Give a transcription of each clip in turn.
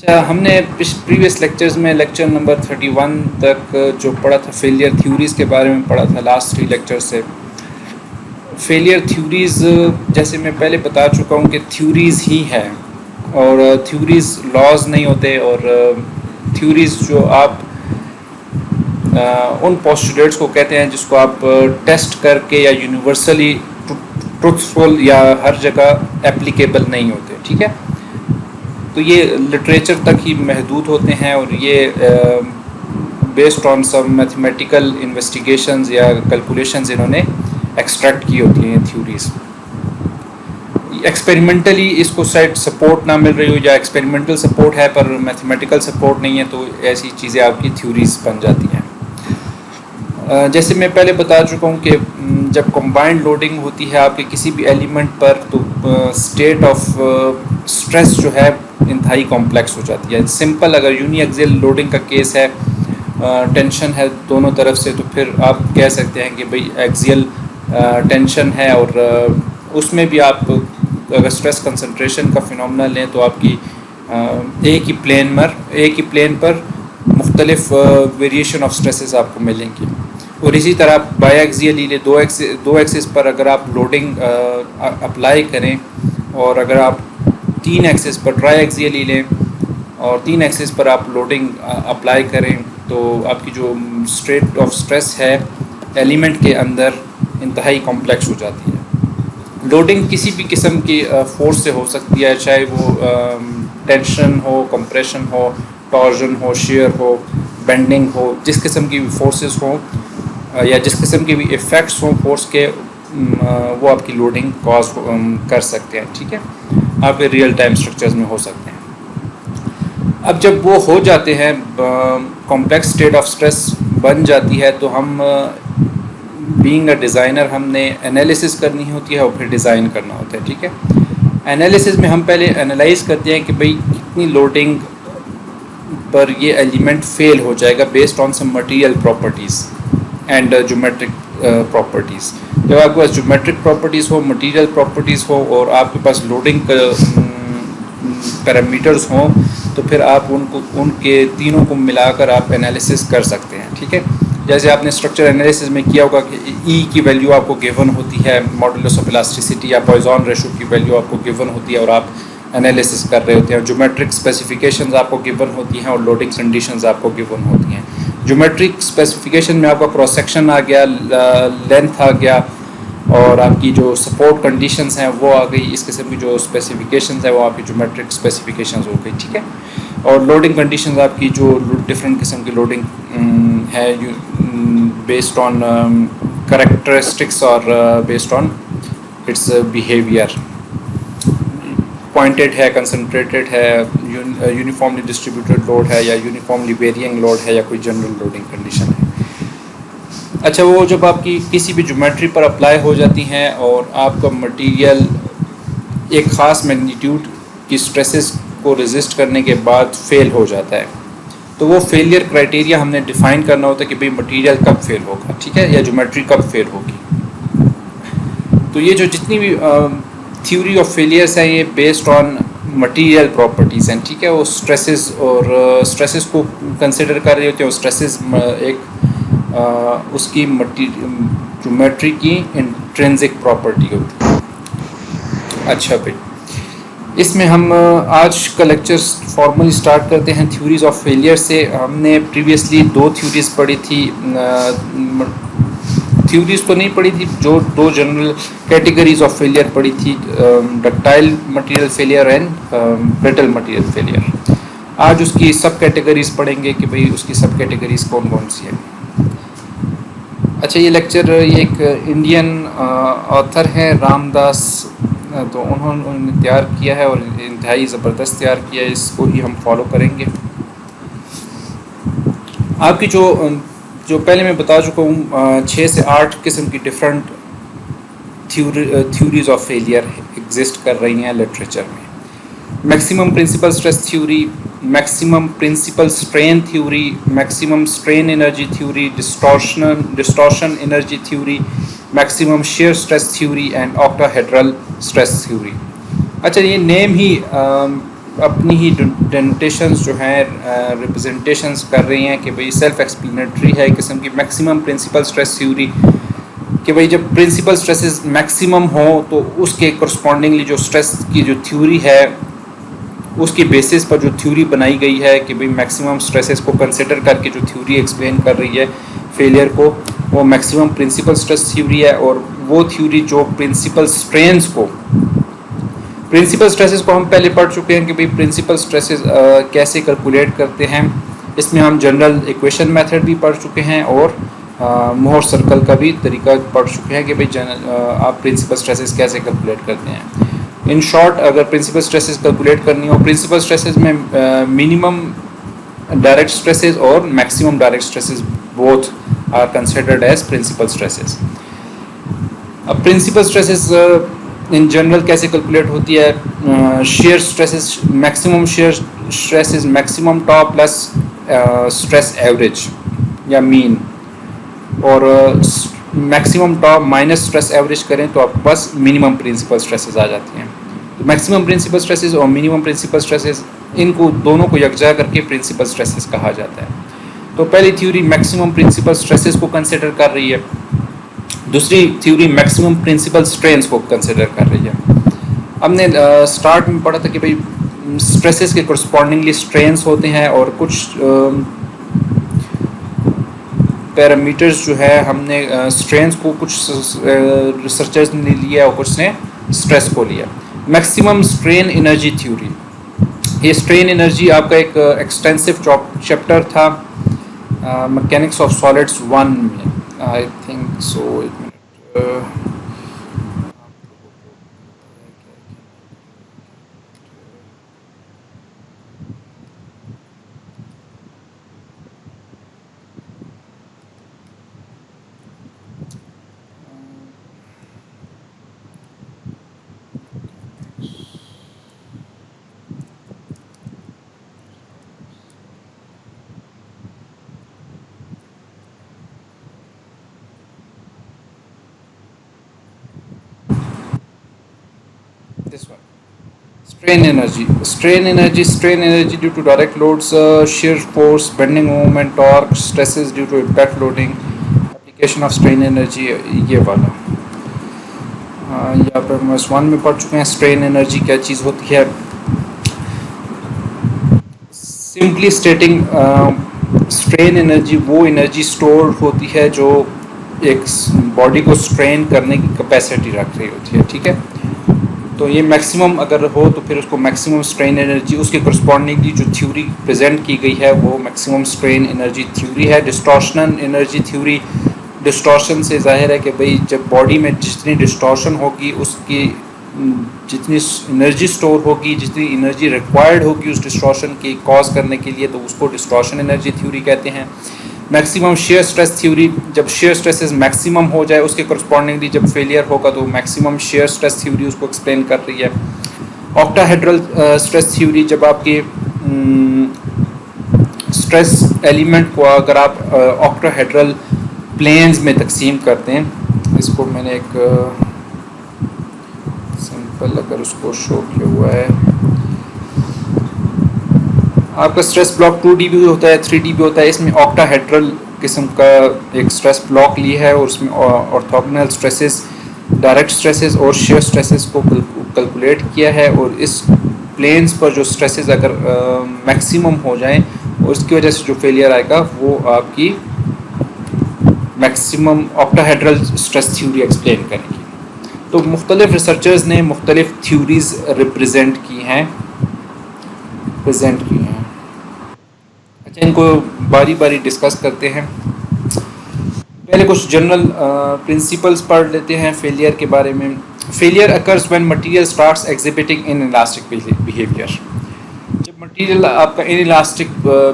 अच्छा, हमने previous lectures में लेक्चर नंबर 31 तक जो पढ़ा था फेलियर थ्योरीज़ के बारे में पढ़ा था लास्ट 3 लेक्चर से। फेलियर थ्योरीज़ जैसे मैं पहले बता चुका हूँ कि थ्योरीज़ ही हैं और थ्योरीज़ लॉज नहीं होते और थ्योरीज़ जो आप उन पोस्टुलेट्स को कहते हैं जिसको आप टेस्ट करके या यूनिवर्सली ट्रुथफुल या हर जगह एप्लीकेबल नहीं होते। ठीक है, तो ये लिटरेचर तक ही महदूद होते हैं और ये based on some mathematical investigations या कैलकुलेशंस इन्होंने एक्सट्रैक्ट की होती हैं थ्योरीज। एक्सपेरिमेंटली इसको शायद सपोर्ट ना मिल रही हो या एक्सपेरिमेंटल सपोर्ट है पर मैथमेटिकल सपोर्ट नहीं है, तो ऐसी चीज़ें आपकी थ्योरीज बन जाती हैं। जैसे मैं पहले बता चुका हूँ कि जब कंबाइंड लोडिंग होती है आपके किसी भी एलिमेंट पर, तो स्टेट ऑफ स्ट्रेस जो है इंतहाई कॉम्प्लेक्स हो जाती है। सिंपल अगर यूनिएक्सियल लोडिंग का केस है, टेंशन है दोनों तरफ से, तो फिर आप कह सकते हैं कि भाई एक्सियल टेंशन है और उसमें भी आप अगर स्ट्रेस कंसंट्रेशन का फिनोमेना लें तो आपकी एक ही प्लेन पर मुख्तलिफ वेरिएशन ऑफ स्ट्रेसेस आपको मिलेंगी। और इसी तरह आप बायएक्सियली ले दो एक्सिस पर अगर आप लोडिंग अप्लाई करें और अगर आप 3 एक्सिस पर ट्राई एक्सियली लें और 3 एक्सिस पर आप लोडिंग अप्लाई करें तो आपकी जो स्टेट ऑफ स्ट्रेस है एलिमेंट के अंदर इंतहाई कॉम्प्लेक्स हो जाती है। लोडिंग किसी भी किस्म की फोर्स से हो सकती है, चाहे वो टेंशन हो, कंप्रेशन हो, टॉर्जन हो, शेयर हो, बेंडिंग हो, जिस किस्म की भी फोर्सेस हो या जिस किस्म के भी इफ़ेक्ट्स हों फोर्स के, वो आपकी लोडिंग कॉज कर सकते हैं। ठीक है, आपके रियल टाइम स्ट्रक्चर्स में हो सकते हैं। अब जब वो हो जाते हैं, कॉम्प्लेक्स स्टेट ऑफ स्ट्रेस बन जाती है, तो हम बीइंग अ डिज़ाइनर हमने एनालिसिस करनी होती है और फिर डिज़ाइन करना होता है। ठीक है, एनालिसिस में हम पहले एनालाइज करते हैं कि भाई कितनी लोडिंग पर ये एलिमेंट फेल हो जाएगा based on some material properties and geometric properties. जब आपके पास ज्योमेट्रिक प्रॉपर्टीज़ हो, मटेरियल प्रॉपर्टीज़ हो और आपके पास लोडिंग पैरामीटर्स हों, तो फिर आप उनके तीनों को मिलाकर आप एनालिसिस कर सकते हैं। ठीक है, जैसे आपने स्ट्रक्चर एनालिसिस में किया होगा कि ई की वैल्यू आपको गिवन होती है, मॉडुलस ऑफ इलास्टिसिटी या पॉइजन रेशो की वैल्यू आपको गिवन होती है और आप एनालिसिस कर रहे होते हैं। ज्योमेट्रिक स्पेसिफिकेशंस आपको गिवन होती हैं और लोडिंग कंडीशंस आपको गिवन होती हैं। ज्योमेट्रिक स्पेसिफिकेशन में आपका क्रॉस सेक्शन आ गया, लेंथ आ गया और आपकी जो सपोर्ट कंडीशंस हैं वो आ गई। इस किस्म की जो स्पेसिफिकेशंस है वो आपकी ज्योमेट्रिक स्पेसिफिकेशंस हो गई। ठीक है, और लोडिंग कंडीशंस आपकी जो डिफरेंट किस्म की लोडिंग है बेस्ड ऑन करेक्टरिस्टिक्स और based on it's behaviour, pointed है, कंसंट्रेटेड है, यूनिफॉर्मली डिस्ट्रीब्यूटेड लोड है या यूनिफॉर्मली वेरिएंग लोड है या कोई जनरल लोडिंग कंडीशन है। अच्छा, वो जब आपकी किसी भी ज्योमेट्री पर अप्लाई हो जाती हैं और आपका मटेरियल एक ख़ास मैग्नीट्यूड की स्ट्रेसेस को रेजिस्ट करने के बाद फेल हो जाता है, तो वो फेलियर क्राइटेरिया हमने डिफ़ाइन करना होता है कि भाई मटेरियल कब फेल होगा। ठीक है, या ज्योमेट्री कब फेल होगी। तो ये जो जितनी भी थ्योरी ऑफ फेलियर्स हैं ये बेस्ड ऑन मटेरियल प्रॉपर्टीज़ हैं। ठीक है, वो स्ट्रेसेस और स्ट्रेसेस को कंसिडर कर रहे होते हैं। स्ट्रेसेस एक उसकी ज्योमेट्री की इंट्रिंसिक प्रॉपर्टी होती है। अच्छा भाई, इसमें हम आज का लेक्चर फॉर्मली स्टार्ट करते हैं थ्योरीज ऑफ फेलियर से। हमने प्रीवियसली 2 थ्योरीज पढ़ी थी, थ्योरीज तो नहीं पढ़ी थी, जो 2 जनरल कैटेगरीज ऑफ फेलियर पढ़ी थी, ductile material failure and brittle material failure. आज उसकी सब कैटेगरीज पढ़ेंगे कि भाई उसकी सब कैटेगरीज कौन कौन सी है। अच्छा, ये लेक्चर ये एक इंडियन ऑथर हैं रामदास, तो उन्होंने तैयार किया है और इंतहाई ज़बरदस्त तैयार किया है, इसको ही हम फॉलो करेंगे। आपकी जो पहले मैं बता चुका हूँ 6 से 8 किस्म की different theories of failure exist कर रही हैं लिटरेचर में। Maximum principal stress theory, maximum principal strain theory, maximum strain energy theory, distortion energy theory, maximum shear stress theory and octahedral stress theory. अच्छा, ये नेम ही अपनी ही डेंटेशंस जो हैं रिप्रेजेंटेशंस कर रही हैं कि भाई सेल्फ एक्सप्लेनेटरी है किस्म की मैक्सिमम प्रिंसिपल स्ट्रेस थ्योरी, कि भाई जब प्रिंसिपल स्ट्रेसेस मैक्सिमम हो तो उसके करस्पॉन्डिंगली जो स्ट्रेस की जो थ्योरी है उसकी बेसिस पर जो थ्योरी बनाई गई है कि भाई मैक्सिमम स्ट्रेसेस को कंसिडर करके जो थ्योरी एक्सप्लेन कर रही है फेलियर को, वो मैक्सिमम प्रिंसिपल स्ट्रेस थ्योरी है। और वो थ्योरी जो प्रिंसिपल स्ट्रेंस को, प्रिंसिपल स्ट्रेसेस को हम पहले पढ़ चुके हैं कि भाई प्रिंसिपल स्ट्रेसेस कैसे कैलकुलेट करते हैं। इसमें हम जनरल इक्वेशन मेथड भी पढ़ चुके हैं और मोहर सर्कल का भी तरीका पढ़ चुके हैं कि भाई आप प्रिंसिपल स्ट्रेसेस कैसे कैलकुलेट करते हैं। इन शॉर्ट, अगर प्रिंसिपल स्ट्रेसेस कैलकुलेट करनी हो, प्रिंसिपल स्ट्रेसेस में मिनिमम डायरेक्ट स्ट्रेसेस और maximum direct stresses both are considered as principal stresses. अब प्रिंसिपल स्ट्रेसेस इन जनरल कैसे कैलकुलेट होती है? Shear stresses, maximum shear stress is maximum top plus stress average या मीन, और maximum top minus stress average करें तो आपके पास मिनिमम प्रिंसिपल स्ट्रेसेस आ जाती हैं। तो मैक्सिमम प्रिंसिपल स्ट्रेसेस और मिनिमम प्रिंसिपल स्ट्रेसेस, इनको दोनों को यकजा करके प्रिंसिपल स्ट्रेसेस कहा जाता है। तो पहली थ्योरी मैक्सिमम प्रिंसिपल स्ट्रेसेस को कंसिडर कर रही है, दूसरी थ्योरी मैक्सिमम प्रिंसिपल स्ट्रेंस को कंसिडर कर रही है। हमने स्टार्ट में पढ़ा था कि भाई स्ट्रेसेस के करस्पॉन्डिंगली स्ट्रेंस होते हैं और कुछ पैरामीटर्स जो है हमने स्ट्रेंस को कुछ रिसर्चर्स ने लिया और कुछ ने स्ट्रेस को लिया। मैक्सिमम स्ट्रेन एनर्जी थ्योरी, ये स्ट्रेन एनर्जी आपका एक एक्सटेंसिव चैप्टर था मैकेनिक्स ऑफ सॉलिड्स 1 में, I think so. This one, strain energy due to direct loads, shear force, bending moment, torque, stresses due to impact loading, application of strain energy, ये वाला यहाँ पर हम S1 में पढ़ चुके हैं। स्ट्रेन एनर्जी क्या चीज़ होती है? सिंपली स्टेटिंग, स्ट्रेन एनर्जी वो एनर्जी स्टोर होती है जो एक बॉडी को स्ट्रेन करने की कैपेसिटी रख रही होती है, ठीक है। तो ये मैक्सिमम अगर हो तो फिर उसको मैक्सिमम स्ट्रेन एनर्जी, उसके करस्पॉन्डिंगली जो थ्योरी प्रेजेंट की गई है वो मैक्सिमम स्ट्रेन एनर्जी थ्योरी है। डिस्टॉर्शन एनर्जी थ्योरी, डिस्टॉर्शन से जाहिर है कि भाई जब बॉडी में जितनी डिस्टॉर्शन होगी उसकी जितनी एनर्जी स्टोर होगी, जितनी एनर्जी रिक्वायर्ड होगी उस डिस्टॉर्शन की कॉज करने के लिए, तो उसको डिस्टॉर्शन एनर्जी थ्योरी कहते हैं। मैक्सिमम शेयर स्ट्रेस थ्योरी, जब शेयर स्ट्रेसेस मैक्सिमम हो जाए उसके करस्पॉन्डिंगली जब फेलियर होगा तो मैक्सिमम शेयर स्ट्रेस थ्योरी उसको एक्सप्लेन कर रही है। ऑक्टाहेड्रल स्ट्रेस थ्योरी, जब आपके स्ट्रेस एलिमेंट को अगर आप ऑक्टाहेड्रल प्लेन्स में तकसीम करते हैं, इसको मैंने एक सिंपल अगर उसको शो किया हुआ है, आपका स्ट्रेस ब्लॉक 2 dB होता है, 3 dB होता है। इसमें ऑक्टाहेड्रल किस्म का एक स्ट्रेस ब्लॉक लिया है और उसमें ऑर्थोगोनल स्ट्रेसेस, डायरेक्ट स्ट्रेसेस और शेयर स्ट्रेसेस को कैलकुलेट किया है। और इस प्लेन्स पर जो स्ट्रेसेस अगर मैक्सिमम हो जाएं उसकी वजह से जो फेलियर आएगा वो आपकी maximum octahedral stress theory explain करेगी। तो मुख्तलिफ रिसर्चर्स ने मुख्तलिफ थ्योरीज रिप्रेजेंट की हैं। अच्छा, इनको बारी बारी डिस्कस करते हैं। पहले कुछ जनरल प्रिंसिपल्स पढ़ लेते हैं फेलियर के बारे में। Failure occurs when material starts exhibiting inelastic behaviour, जब मटेरियल आपका इनइलास्टिक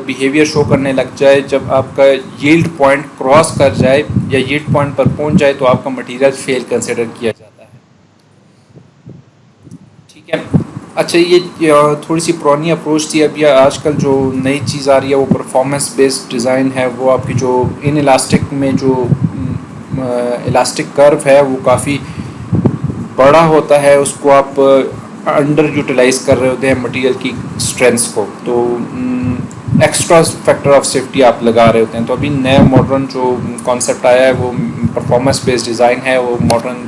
बिहेवियर शो करने लग जाए, जब आपका यील्ड पॉइंट क्रॉस कर जाए या यील्ड पॉइंट पर पहुंच जाए तो आपका मटेरियल फेल कंसिडर किया जाता है, ठीक है। अच्छा, ये थोड़ी सी पुरानी अप्रोच थी। अभी आजकल जो नई चीज़ आ रही है वो परफॉर्मेंस बेस्ड डिज़ाइन है। वो आपकी जो इन इलास्टिक में जो इलास्टिक कर्व है वो काफ़ी बड़ा होता है, उसको आप अंडर यूटिलाइज कर रहे होते हैं मटेरियल की स्ट्रेंथ्स को, तो एक्स्ट्रा फैक्टर ऑफ सेफ्टी आप लगा रहे होते हैं। तो अभी नया मॉडर्न जो कॉन्सेप्ट आया है वो परफॉर्मेंस बेस्ड डिज़ाइन है, वो मॉडर्न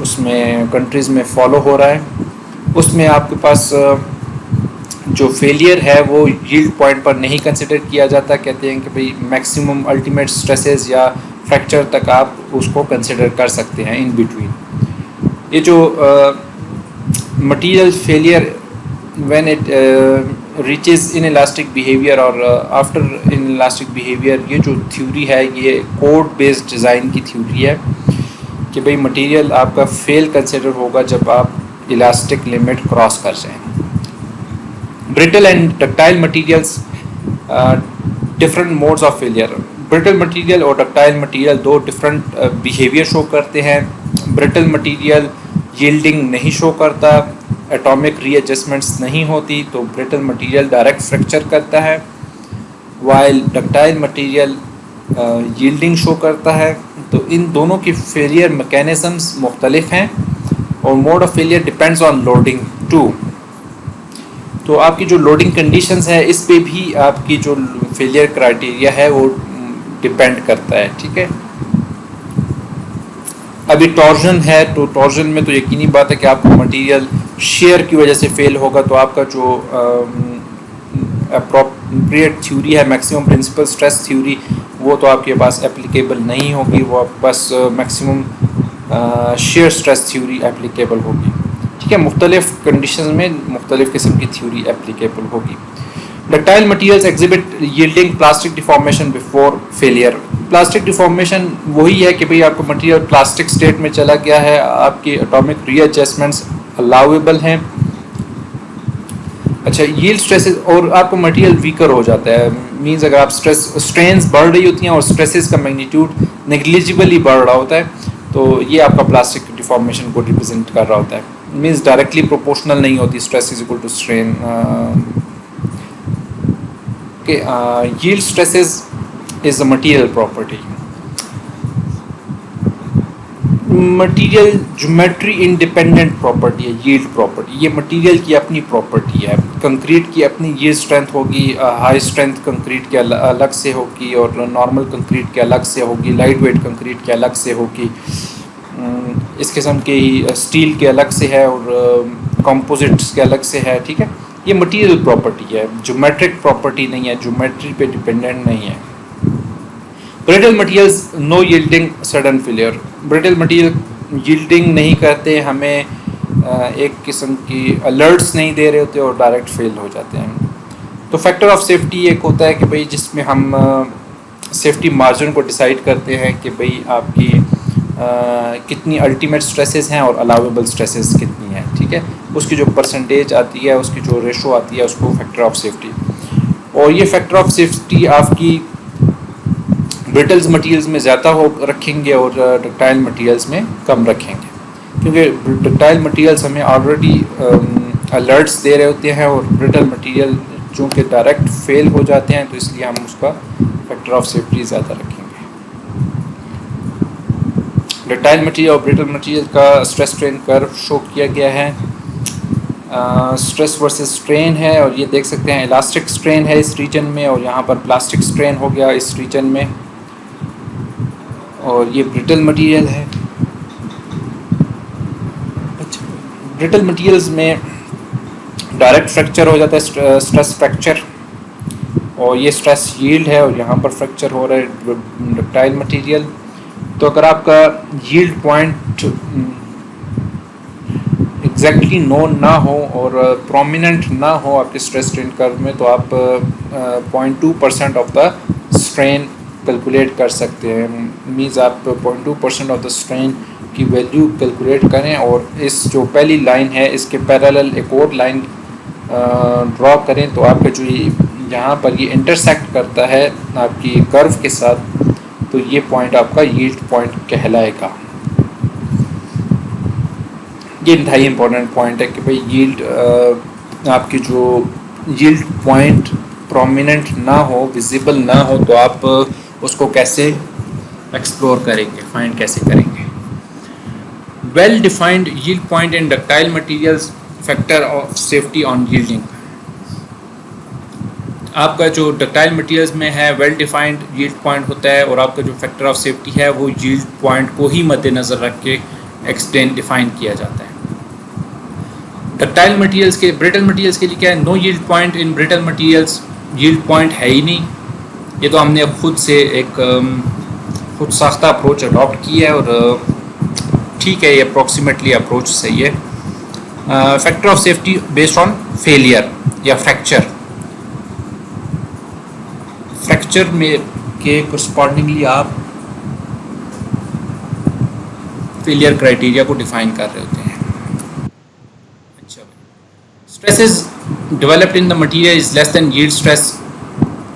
उसमें कंट्रीज़ में फॉलो हो रहा है। उसमें आपके पास जो फेलियर है वो यील्ड पॉइंट पर नहीं कंसिडर किया जाता। कहते हैं कि भाई मैक्सिमम अल्टीमेट स्ट्रेसेस या फ्रैक्चर तक आप उसको कंसिडर कर सकते हैं इन बिटवीन। ये जो material failure when it reaches in elastic behaviour और आफ्टर इन इलास्टिक बिहेवियर, ये जो थ्योरी है ये कोड बेस्ड डिज़ाइन की थ्योरी है कि भाई मटेरियल आपका फेल कंसिडर होगा जब आप इलास्टिक लिमिट क्रॉस कर जाएं। Brittle and ductile materials, different modes of failure. Brittle material और डक्टाइल मटेरियल दो डिफरेंट बिहेवियर शो करते हैं। ब्रिटल मटेरियल यील्डिंग नहीं शो करता, एटॉमिक रीएडजस्टमेंट्स नहीं होती, तो ब्रिटल मटेरियल डायरेक्ट फ्रैक्चर करता है, while ductile material yielding show करता है। तो इन दोनों की फेलियर मैकेनिज्म्स मुख्तलिफ हैं और mode of failure depends on loading too. तो आपकी जो लोडिंग कंडीशंस है इस पे भी आपकी जो फेलियर क्राइटेरिया है वो डिपेंड करता है, ठीक है। अभी टॉर्जन है, तो टॉर्जन में तो यकीनी बात है कि आपको मटेरियल शेयर की वजह से फेल होगा, तो आपका जो अप्रोप्रिएट थ्योरी है मैक्सिमम प्रिंसिपल स्ट्रेस थ्योरी, वो तो आपके पास एप्लीकेबल नहीं होगी, वो आपके पास maximum shear stress theory applicable होगी, ठीक है। मुख्तलिफ कंडीशन में मुख्तलिफ किस्म की थ्योरी एप्लीकेबल होगी। Ductile materials exhibit yielding plastic deformation before failure. Plastic deformation वही है कि भाई आपका मटेरियल प्लास्टिक स्टेट में चला गया है, आपकी एटॉमिक रीएडजस्टमेंट्स अलाउेबल हैं। अच्छा, यील्ड स्ट्रेसेस और आपका मटेरियल वीकर हो जाता है, मींस अगर आप स्ट्रेंस बढ़ रही होती हैं और स्ट्रेसेस का मैग्नीट्यूड नेग्लिजिबली बढ़ रहा होता है, तो ये आपका प्लास्टिक डिफॉर्मेशन को रिप्रेजेंट कर रहा होता है। मींस डायरेक्टली प्रोपोर्शनल नहीं होती stress is equal to strain. Yield stresses is a material property. Material geometry independent property है यील्ड प्रॉपर्टी, ये मटेरियल की अपनी प्रॉपर्टी है। कंक्रीट की अपनी यील्ड स्ट्रेंथ होगी, हाई स्ट्रेंथ कंक्रीट के अलग से होगी और नॉर्मल कंक्रीट के अलग से होगी, लाइट वेट कंक्रीट के अलग से होगी, इस किस्म की स्टील के अलग से है और कंपोजिट्स के अलग से है, ठीक है। ये मटेरियल प्रॉपर्टी है, ज्योमेट्रिक प्रॉपर्टी नहीं है, ज्योमेट्री पे डिपेंडेंट नहीं है। Brittle materials no yielding sudden failure. Brittle material yielding नहीं करते, हमें एक किस्म की अलर्ट्स नहीं दे रहे होते और डायरेक्ट फेल हो जाते हैं। तो फैक्टर ऑफ सेफ्टी एक होता है कि भाई जिसमें हम सेफ्टी मार्जिन को डिसाइड करते हैं कि भाई आपकी कितनी अल्टीमेट स्ट्रेसेस हैं और अलाउेबल स्ट्रेसेस कितनी हैं, ठीक है। उसकी जो परसेंटेज आती है, उसकी जो रेशो आती है, उसको फैक्टर ऑफ सेफ्टी। और ये फैक्टर ऑफ सेफ्टी आपकी ब्रिटल्स मटेरियल्स में ज़्यादा हो रखेंगे और डक्टाइल मटेरियल्स में कम रखेंगे, क्योंकि डक्टाइल मटेरियल्स हमें ऑलरेडी अलर्ट्स दे रहे होते हैं और ब्रिटल मटेरियल चूँकि डायरेक्ट फेल हो जाते हैं, तो इसलिए हम उसका फैक्टर ऑफ सेफ्टी ज़्यादा रखेंगे। डक्टाइल मटेरियल और ब्रिटल मटेरियल का स्ट्रेस स्ट्रेन कर्व शो किया गया है। स्ट्रेस वर्सेस स्ट्रेन है और ये देख सकते हैं इलास्टिक स्ट्रेन है इस रीजन में और यहाँ पर प्लास्टिक स्ट्रेन हो गया इस रीजन में, और ये ब्रिटल मटेरियल है। अच्छा, ब्रिटल मटेरियल्स में डायरेक्ट फ्रैक्चर हो जाता है, स्ट्रेस फ्रैक्चर, और ये स्ट्रेस यील्ड है और यहाँ पर फ्रैक्चर हो रहा है डक्टाइल मटेरियल। तो अगर आपका यील्ड पॉइंट एग्जैक्टली नोन ना हो और प्रोमिनेंट ना हो आपके स्ट्रेस स्ट्रेन कर्व में, तो आप 0.2% ऑफ द स्ट्रेन कैलकुलेट कर सकते हैं। मीन्स आप 0.2% ऑफ द स्ट्रेन की वैल्यू कैलकुलेट करें और इस जो पहली लाइन है इसके पैरेलल एक और लाइन ड्रॉ करें, तो आपका जो यहाँ पर ये इंटरसेक्ट करता है आपकी कर्व के साथ, तो ये पॉइंट आपका यील्ड पॉइंट कहलाएगा। ये इंतहाई इंपॉर्टेंट पॉइंट है कि भाई यील्ड आपकी जो यील्ड पॉइंट प्रोमिनेंट ना हो, विजिबल ना हो, तो आप उसको कैसे एक्सप्लोर करेंगे, फाइंड कैसे करेंगे। Well defined yield point in ductile materials, factor of safety on yielding. आपका जो डक्टाइल मटेरियल्स में है वेल डिफाइंड यील्ड पॉइंट होता है, और आपका जो फैक्टर ऑफ सेफ्टी है वो यील्ड पॉइंट को ही मद्देनज़र रख के एक्सप्लेन डिफाइन किया जाता है। डक्टाइल मटेरियल्स के, ब्रिटल मटेरियल्स के लिए क्या है, no yield point in brittle materials, yield point है ही नहीं। ये तो हमने खुद से एक खुद साख्ता अप्रोच अडॉप्ट की है, और ठीक है, ये अप्रोक्सीमेटली अप्रोच सही है। Factor of safety based on failure या फ्रैक्चर में के करस्पॉन्डिंगली आप फेलियर क्राइटेरिया को डिफाइन कर रहे होते हैं। अच्छा, stresses developed in the material is less than yield stress.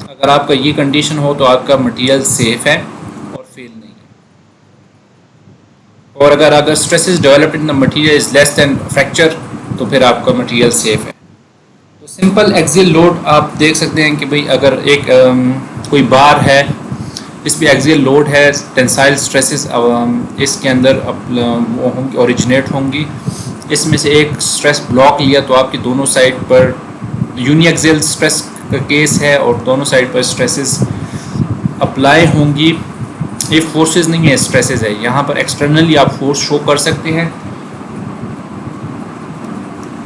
अगर आपका ये कंडीशन हो तो आपका मटेरियल सेफ है और फेल नहीं है। और अगर stresses developed in the material is less than fracture तो फिर आपका मटेरियल सेफ है। तो सिंपल एक्सियल लोड आप देख सकते हैं कि भाई अगर एक कोई बार है, इस पर एक्सियल लोड है, टेंसाइल स्ट्रेसेस इसके अंदर वो होंगी, ओरिजिनेट होंगी। इसमें से एक स्ट्रेस ब्लॉक लिया तो आपकी दोनों साइड पर यूनिएक्सियल स्ट्रेस का केस है और दोनों साइड पर स्ट्रेसेस अप्लाई होंगी। ये फोर्सेस नहीं है, स्ट्रेसेस है। यहाँ पर एक्सटर्नली आप फोर्स शो कर सकते हैं,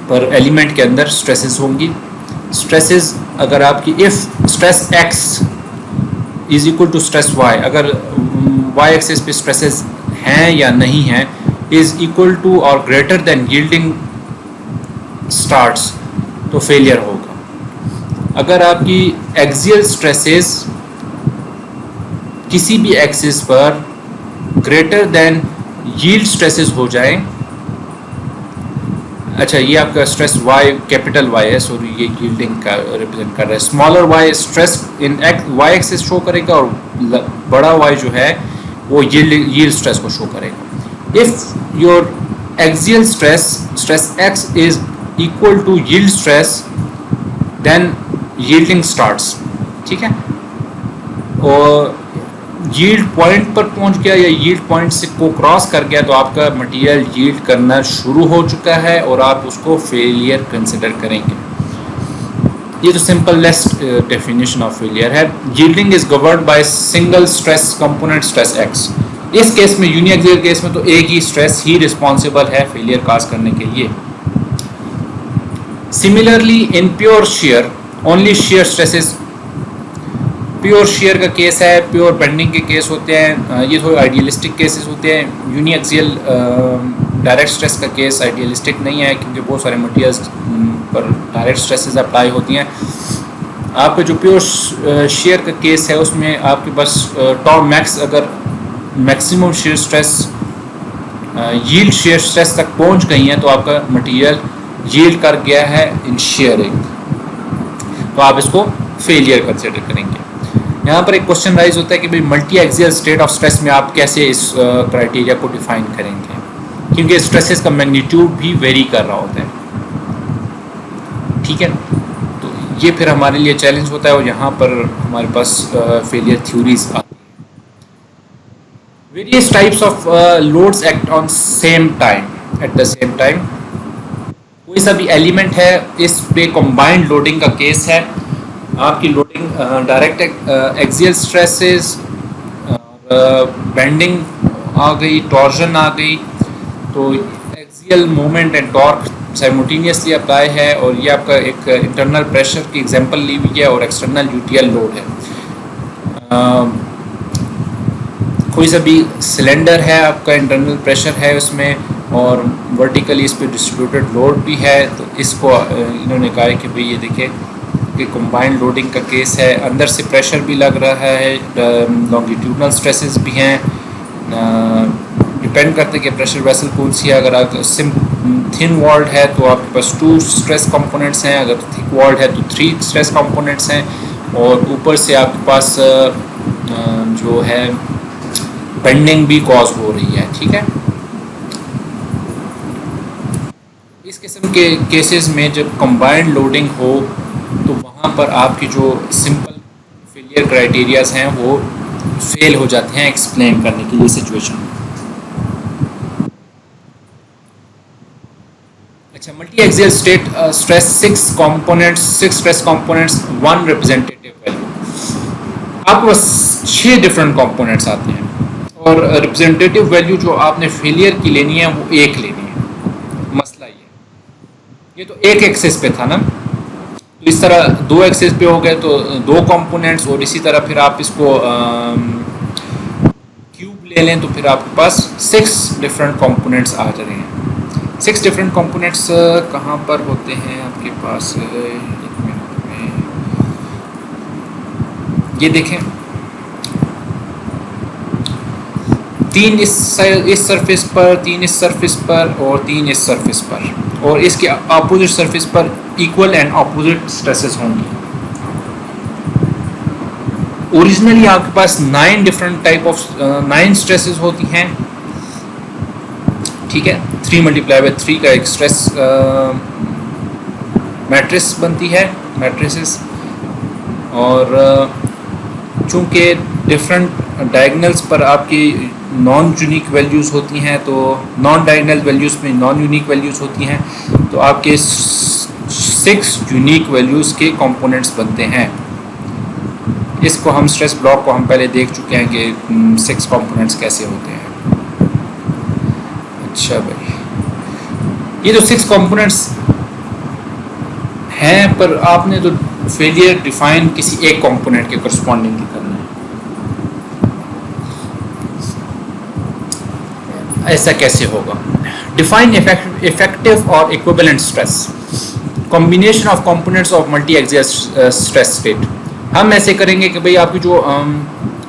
पर एलिमेंट के अंदर स्ट्रेसेस होंगी। स्ट्रेसेस अगर आपकी if stress x is equal to stress y, अगर वाई एक्सिस पे स्ट्रेसेस हैं या नहीं हैं, इज इक्वल टू और ग्रेटर देन यील्डिंग स्टार्ट्स, तो फेलियर होगा। अगर आपकी एक्सियल स्ट्रेसेस किसी भी एक्सिस पर ग्रेटर देन यील्ड स्ट्रेसेस हो जाएं, अच्छा ये आपका स्ट्रेस वाई कैपिटल वाई है, सॉरी ये यील्डिंग का रिप्रेजेंट कर रहा है। Smaller y stress in y axis show करेगा और बड़ा वाई जो है वो यील्ड स्ट्रेस को शो करेगा। If your axial stress x is equal to yield stress then yielding starts, ठीक है। और यील्ड पॉइंट पर पहुंच गया या यील्ड पॉइंट से को क्रॉस कर गया तो आपका मटेरियल यील्ड करना शुरू हो चुका है और आप उसको फेलियर कंसिडर करेंगे। ये तो सिंपलेस्ट डेफिनेशन ऑफ फेलियर है। Yielding is governed by single stress component stress x. इस केस में यूनिएक्सियल केस में तो एक ही स्ट्रेस ही रिस्पॉन्सिबल है फेलियर काज करने के लिए। Similarly in pure share only shear stresses, pure shear का केस है, प्योर बेंडिंग के केस होते हैं, ये थोड़े आइडियलिस्टिक केसेस होते हैं। यूनिएक्सियल डायरेक्ट स्ट्रेस का केस आइडियलिस्टिक नहीं है क्योंकि बहुत सारे मटेरियल्स पर डायरेक्ट स्ट्रेसेस अप्लाई होती हैं। आपका जो प्योर शेयर का केस है उसमें आपके पास टॉप मैक्स अगर maximum shear stress yield shear stress तक पहुंच गई है तो आपका मटेरियल यील्ड कर गया है इन शेयरिंग, तो आप इसको फेलियर कंसिडर करेंगे। यहाँ पर एक क्वेश्चन राइज होता है कि भाई multi axial state of stress में आप कैसे इस क्राइटेरिया को डिफाइन करेंगे, क्योंकि स्ट्रेसेस का मैग्नीट्यूड भी वेरी कर रहा होता है, ठीक है। तो ये फिर हमारे लिए चैलेंज होता है और यहाँ पर हमारे पास फेलियर थ्योरीज आती हैं। Various types of loads act on same time at the same time. कोई सा भी एलिमेंट है इस पे कंबाइंड लोडिंग का केस है। आपकी loading direct axial stresses, bending आ गई, टॉर्जन आ गई, तो axial moment and torque simultaneously apply है। और ये आपका एक इंटरनल प्रेशर की एग्जांपल ली हुई है और एक्सटर्नल यूटीएल लोड है। कोई सा भी सिलेंडर है, आपका इंटरनल प्रेशर है उसमें और वर्टिकली इस पर डिस्ट्रीब्यूटेड लोड भी है, तो इसको इन्होंने कहा है कि भाई ये देखिए कि कंबाइंड लोडिंग का केस है। अंदर से प्रेशर भी लग रहा है, लॉन्गिट्यूडनल स्ट्रेसेस भी हैं, डिपेंड करते कि प्रेशर वेसल कौन सी है। अगर आप थिन वॉल्ड है तो आपके पास 2 स्ट्रेस कंपोनेंट्स हैं, अगर थिक वॉल्ड है तो 3 स्ट्रेस कंपोनेंट्स हैं, और ऊपर से आपके पास जो है बेंडिंग भी कॉज हो रही है, ठीक है। इस किस्म के केसेस में जब कंबाइंड लोडिंग हो तो वहाँ पर आपकी जो सिंपल फेलियर क्राइटेरियाज हैं वो फेल हो जाते हैं एक्सप्लेन करने के लिए सिचुएशन। अच्छा, multi axial state stress 6 stress components 1 representative value. आपके पास 6 डिफरेंट कंपोनेंट्स आते हैं और रिप्रेजेंटेटिव वैल्यू जो आपने फेलियर की लेनी है वो एक लेनी है। मसला ये तो एक एक्सिस पे था ना, तो इस तरह 2 एक्सिस पे हो गए तो 2 कंपोनेंट्स, और इसी तरह फिर आप इसको क्यूब ले लें तो फिर आपके पास 6 डिफरेंट कंपोनेंट्स आ जा रहे हैं। 6 डिफरेंट कंपोनेंट्स कहाँ पर होते हैं आपके पास, एक मिनट में ये देखें, 3 इस सरफेस पर, 3 इस सरफेस पर और 3 इस सरफेस पर, और इसके अपोजिट सरफेस पर इक्वल एंड अपोजिट स्ट्रेसेस होंगी। ओरिजिनली आपके पास 9 डिफरेंट टाइप ऑफ 9 स्ट्रेसेस होती हैं, ठीक है। 3 × 3 का एक स्ट्रेस मैट्रिक्स बनती है, मैट्रिसेस, और चूंकि डिफरेंट डायगोनल्स पर आपकी नॉन यूनिक वैल्यूज़ होती हैं, तो नॉन डायगोनल वैल्यूज़ में नॉन यूनिक वैल्यूज़ होती हैं, तो आपके 6 यूनिक वैल्यूज़ के कंपोनेंट्स बनते हैं। इसको हम स्ट्रेस ब्लॉक को हम पहले देख चुके हैं कि 6 कंपोनेंट्स कैसे होते हैं। अच्छा भाई, ये जो 6 कंपोनेंट्स हैं, पर आपने तो फेलियर डिफाइन किसी एक कंपोनेंट के करस्पॉन्डिंग करना है। ऐसा कैसे होगा? डिफाइन इफेक्टिव और equivalent stress, combination of components of multi axial stress state. हम ऐसे करेंगे कि भाई आपकी जो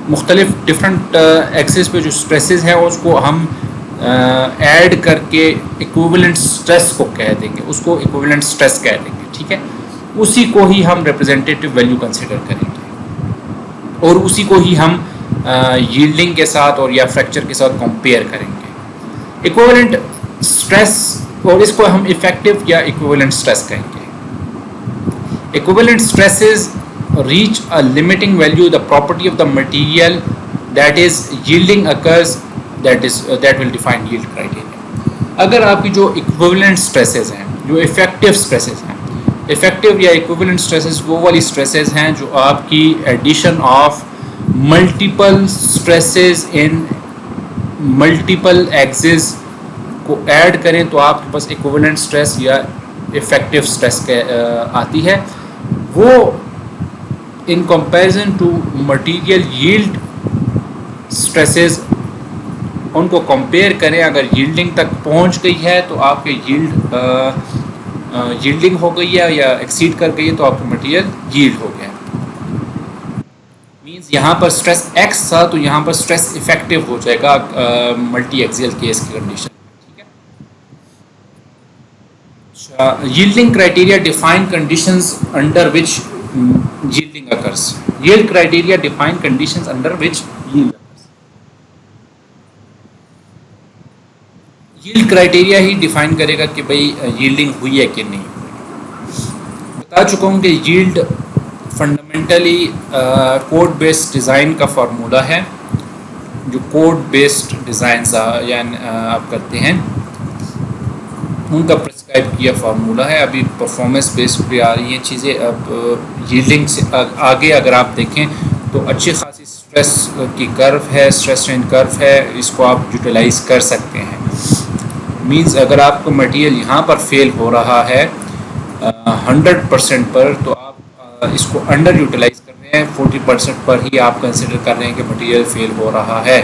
मुख्तलिफ डिफरेंट एक्सिस पे जो स्ट्रेसेस हैं उसको हम ऐड करके इक्विवेलेंट स्ट्रेस को कह देंगे, उसको इक्विवेलेंट स्ट्रेस कह देंगे, ठीक है। उसी को ही हम रिप्रेजेंटेटिव वैल्यू कंसिडर करेंगे और उसी को ही हम यील्डिंग के साथ और या फ्रैक्चर के साथ कंपेयर करेंगे। इक्विवेलेंट स्ट्रेस, और इसको हम इफेक्टिव या इक्विवेलेंट स्ट्रेस कहेंगे। Equivalent stresses reach a limiting value, the property of the material that is yielding occurs, that will define yield criteria। अगर आपकी जो equivalent stresses हैं, जो effective stresses हैं, effective या equivalent stresses वो वाली stresses हैं जो आपकी addition of multiple stresses in multiple axes को add करें तो आपके पास equivalent stress या effective stress आती है। वो in comparison to material yield stresses, उनको कंपेयर करें, अगर यील्डिंग तक पहुंच गई है तो आपके यील्डिंग हो गई है या एक्सीड कर गई है तो आपका मटेरियल यील्ड हो गया। मींस यहाँ पर स्ट्रेस x था तो यहाँ पर स्ट्रेस इफेक्टिव हो जाएगा मल्टी एक्सियल केस की कंडीशन, ठीक है। Yielding criteria define conditions under which yielding occurs। yield criteria define conditions under which yield occurs। yield criteria he define करेगा कि भाई yielding हुई है कि नहीं। बता चुका हूँ कि yield fundamentally code based design का फार्मूला है। जो कोड बेस्ड डिज़ाइन यानी आप करते हैं उनका प्रिस्क्राइब किया फार्मूला है। अभी परफॉर्मेंस बेस्ड पे आ रही हैं चीज़ें। अब यील्डिंग से आगे अगर आप देखें तो अच्छी खासी स्ट्रेस की कर्व है, स्ट्रेस स्ट्रेन कर्व है, इसको आप यूटिलाइज कर सकते हैं। मींस अगर आपका मटेरियल यहाँ पर फेल हो रहा है 100% पर, तो आप इसको अंडर यूटिलाइज कर रहे हैं, 40% पर ही आप कंसिडर कर रहे हैं कि मटेरियल फेल हो रहा है।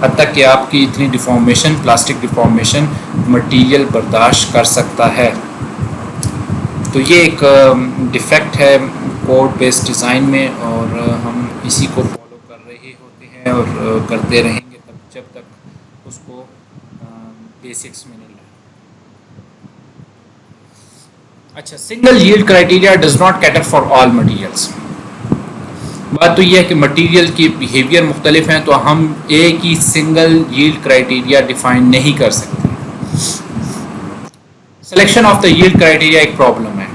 हद तक कि आपकी इतनी डिफॉर्मेशन, प्लास्टिक डिफॉर्मेशन मटेरियल बर्दाश्त कर सकता है। तो ये एक डिफेक्ट है कोड बेस्ड डिज़ाइन में, और हम इसी को फॉलो कर रहे होते हैं और करते रहेंगे तब जब तक उसको बेसिक्स में नहीं लाए। अच्छा, single yield criteria does not cater for all materials. बात तो यह है कि मटेरियल की बिहेवियर मुख्तलिफ हैं, तो हम एक ही सिंगल यील्ड क्राइटेरिया डिफाइन नहीं कर सकते। Selection of the yield criteria एक प्रॉब्लम है,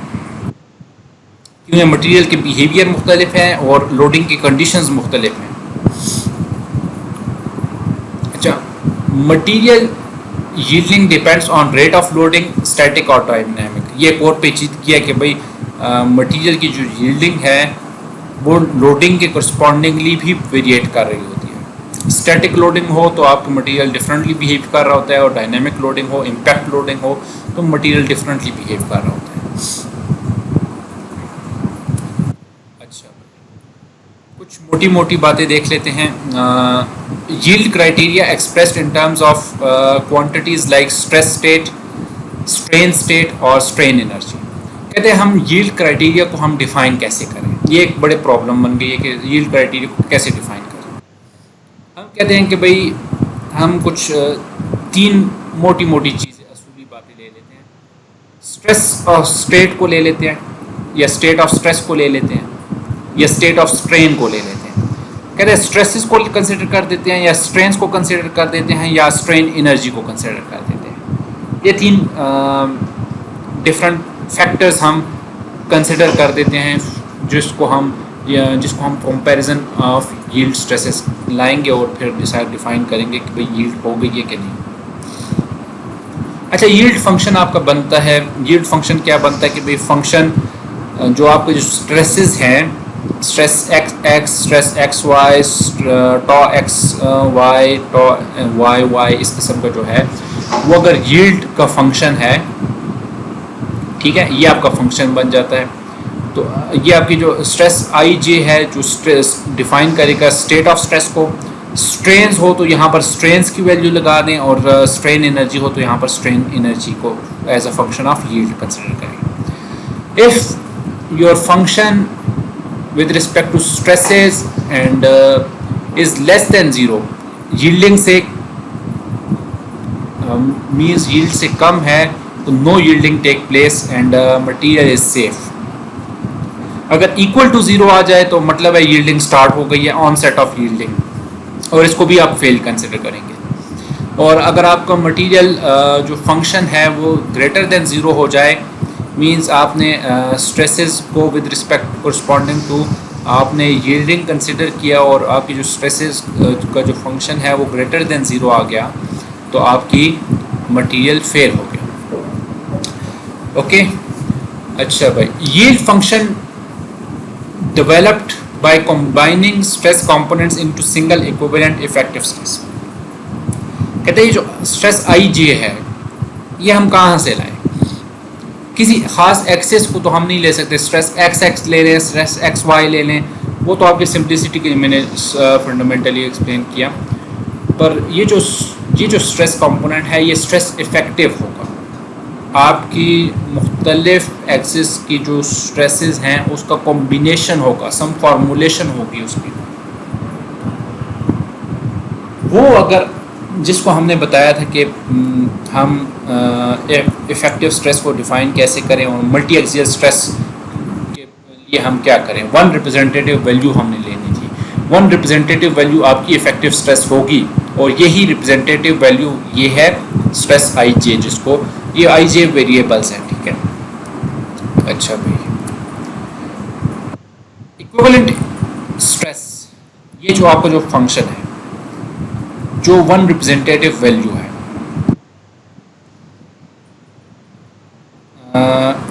क्योंकि मटेरियल के बिहेवियर मुख्तलिफ हैं और लोडिंग की कंडीशंस मुख्तलिफ हैं। अच्छा, material yielding depends on rate of loading, static और डायनामिक। ये एक और पेचीद किया कि भाई मटेरियल की जो यील्डिंग है वो लोडिंग के करस्पॉन्डिंगली भी वेरिएट कर रही होती है। स्टैटिक लोडिंग हो तो आपका मटेरियल डिफरेंटली बिहेव कर रहा होता है, और डायनामिक लोडिंग हो, इम्पैक्ट लोडिंग हो तो मटेरियल डिफरेंटली बिहेव कर रहा होता है। अच्छा, कुछ मोटी मोटी बातें देख लेते हैं। Yield criteria expressed in terms of quantities like stress state, strain state और स्ट्रेन एनर्जी। कहते हैं हम यील्ड क्राइटेरिया को हम डिफाइन कैसे करें, ये एक बड़े प्रॉब्लम बन गई है कि यील्ड क्राइटेरिया को कैसे डिफाइन करें। हम कहते हैं कि भाई हम कुछ तीन मोटी मोटी चीज़ें, असूली बातें ले लेते हैं। स्ट्रेस ऑफ स्टेट को ले लेते हैं, या स्टेट ऑफ स्ट्रेस को ले लेते हैं, या स्टेट ऑफ स्ट्रेन को ले लेते हैं। कहते हैं स्ट्रेसेस को कंसिडर कर देते हैं, या स्ट्रेन्स को कंसिडर कर देते हैं, या स्ट्रेन एनर्जी को कंसिडर कर देते हैं। ये तीन डिफरेंट फैक्टर्स हम कंसिडर कर देते हैं जिसको हम कंपैरिजन ऑफ यील्ड स्ट्रेसेस लाएंगे और फिर डिफाइन करेंगे कि भाई यील्ड हो गई है कि नहीं। अच्छा, यील्ड फंक्शन आपका बनता है, यील्ड फंक्शन क्या बनता है कि भाई फंक्शन जो आपके जो स्ट्रेसेस हैं, stress X, stress X Y, tau X Y, tau Y Y, इस किस्म का जो है वो अगर यील्ड का फंक्शन है, ठीक है, ये आपका फंक्शन बन जाता है। तो ये आपकी जो स्ट्रेस आई जे है जो स्ट्रेस डिफाइन करेगा स्टेट ऑफ स्ट्रेस को। स्ट्रेन्स हो तो यहाँ पर स्ट्रेन्स की वैल्यू लगा दें, और स्ट्रेन एनर्जी हो तो यहाँ पर स्ट्रेन एनर्जी को as a function of yield consider करें। If your function with respect to stresses and is less than zero, yielding से means yield से कम है तो no yielding take place and material is safe। अगर equal to zero आ जाए तो मतलब है yielding start हो गई है, onset of yielding, और इसको भी आप fail consider करेंगे। और अगर आपका मटेरियल जो फंक्शन है वो greater than zero हो जाए, मीन्स आपने स्ट्रेसेस को विद रिस्पेक्ट कोरस्पॉन्डिंग टू आपने यील्डिंग कंसिडर किया, और आपकी जो स्ट्रेसेस का जो फंक्शन है वो ग्रेटर देन ज़ीरो आ गया, तो आपकी मटेरियल फेल हो गया। ओके, अच्छा भाई, yield function developed by combining stress components into single equivalent effective stress. कहते हैं जो स्ट्रेस आई जे है ये हम कहाँ से लाएं? किसी खास एक्सेस को तो हम नहीं ले सकते, स्ट्रेस एक्स ले लें, स्ट्रेस एक्स वाई ले लें, वो तो आपकी सिंप्लिसिटी के लिए मैंने फंडामेंटली एक्सप्लेन किया। पर ये जो स्ट्रेस कंपोनेंट है ये स्ट्रेस इफेक्टिव होगा। आपकी मुख्तलिफ एक्सेस की जो स्ट्रेसेस हैं उसका कॉम्बिनेशन होगा, सम फार्मूलेशन होगी उसकी। वो अगर जिसको हमने बताया था कि हम इफ़ेक्टिव स्ट्रेस को डिफ़ाइन कैसे करें और मल्टी एक्सियल स्ट्रेस के लिए हम क्या करें, वन रिप्रेजेंटेटिव वैल्यू हमने लेनी थी। वन रिप्रेजेंटेटिव वैल्यू आपकी इफ़ेक्टिव स्ट्रेस होगी, और यही रिप्रेजेंटेटिव वैल्यू ये है स्ट्रेस आई जे, जिसको ये आई जे वेरिएबल्स हैं, ठीक है। अच्छा भाई, इक्विवेलेंट स्ट्रेस ये जो आपका जो फंक्शन है, जो वन रिप्रेजेंटेटिव वैल्यू है,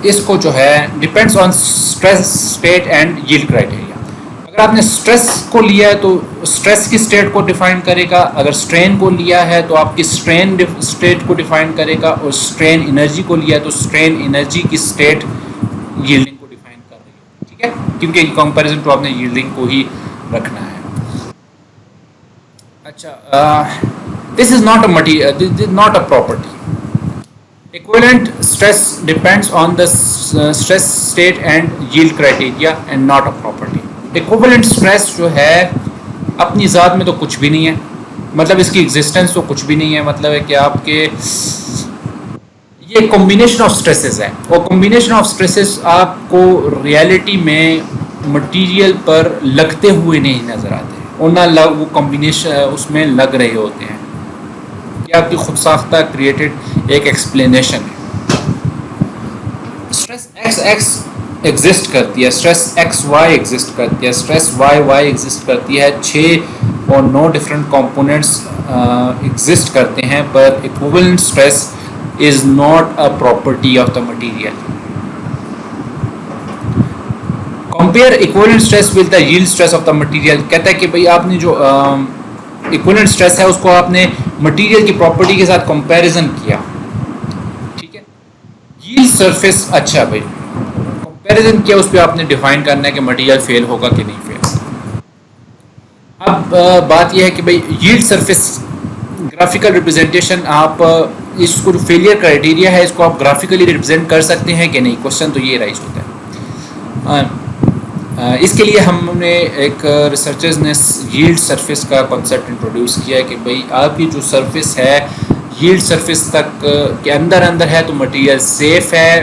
इसको जो है depends on stress state and yield criteria. अगर आपने स्ट्रेस को लिया है तो स्ट्रेस की स्टेट को डिफाइन करेगा, अगर स्ट्रेन को लिया है तो आपकी स्ट्रेन स्टेट को डिफाइन करेगा, और स्ट्रेन एनर्जी को लिया है तो स्ट्रेन एनर्जी की स्टेट यील्डिंग को डिफाइन कर रही है, ठीक है, क्योंकि कंपैरिजन टू आपने यील्डिंग को ही रखना है। अच्छा, this is not a material, this is not a property. Equivalent stress depends on the stress state and yield criteria and not a property। Equivalent stress जो है अपनी ज़ात में तो कुछ भी नहीं है, मतलब इसकी एग्जिस्टेंस तो कुछ भी नहीं है। मतलब है कि आपके ये कॉम्बिनेशन ऑफ स्ट्रेसेस है, और कॉम्बिनेशन ऑफ स्ट्रेसेस आपको रियलिटी में मटेरियल पर लगते हुए नहीं नज़र आते, और ना वो कॉम्बिनेशन उसमें लग रहे होते हैं। आपकी खुद साख्ता क्रिएटेड एक एक्सप्लेनेशन है। स्ट्रेस एक्स एक्स एग्जिस्ट करती है, स्ट्रेस एक्स वाई एग्जिस्ट करती है, स्ट्रेस वाई वाई एग्जिस्ट करती है। 6 और 9 डिफरेंट कंपोनेंट्स एग्जिस्ट करते हैं, पर equivalent stress is not a property of the material. Compare equivalent stress with the yield stress of the material. कहता है कि भाई आपने जो इक्विवेलेंट स्ट्रेस है उसको आपने मटेरियल की प्रॉपर्टी के साथ कंपैरिजन किया, ठीक है। यील्ड सरफेस, अच्छा भाई कंपैरिजन किया, उस पर आपने डिफाइन करना है कि मटेरियल फेल होगा कि नहीं फेल। अब बात यह है कि भाई यील्ड सरफेस ग्राफिकल रिप्रेजेंटेशन, आप इसको जो फेलियर क्राइटेरिया है इसको आप ग्राफिकली रिप्रेजेंट कर सकते हैं कि नहीं, क्वेश्चन तो ये राइज होता है। इसके लिए हमने एक रिसर्चर्स ने यील्ड सरफेस का कॉन्सेप्ट इंट्रोड्यूस किया है कि भाई आपकी जो सरफेस है यील्ड सरफेस तक के अंदर है तो मटेरियल सेफ है।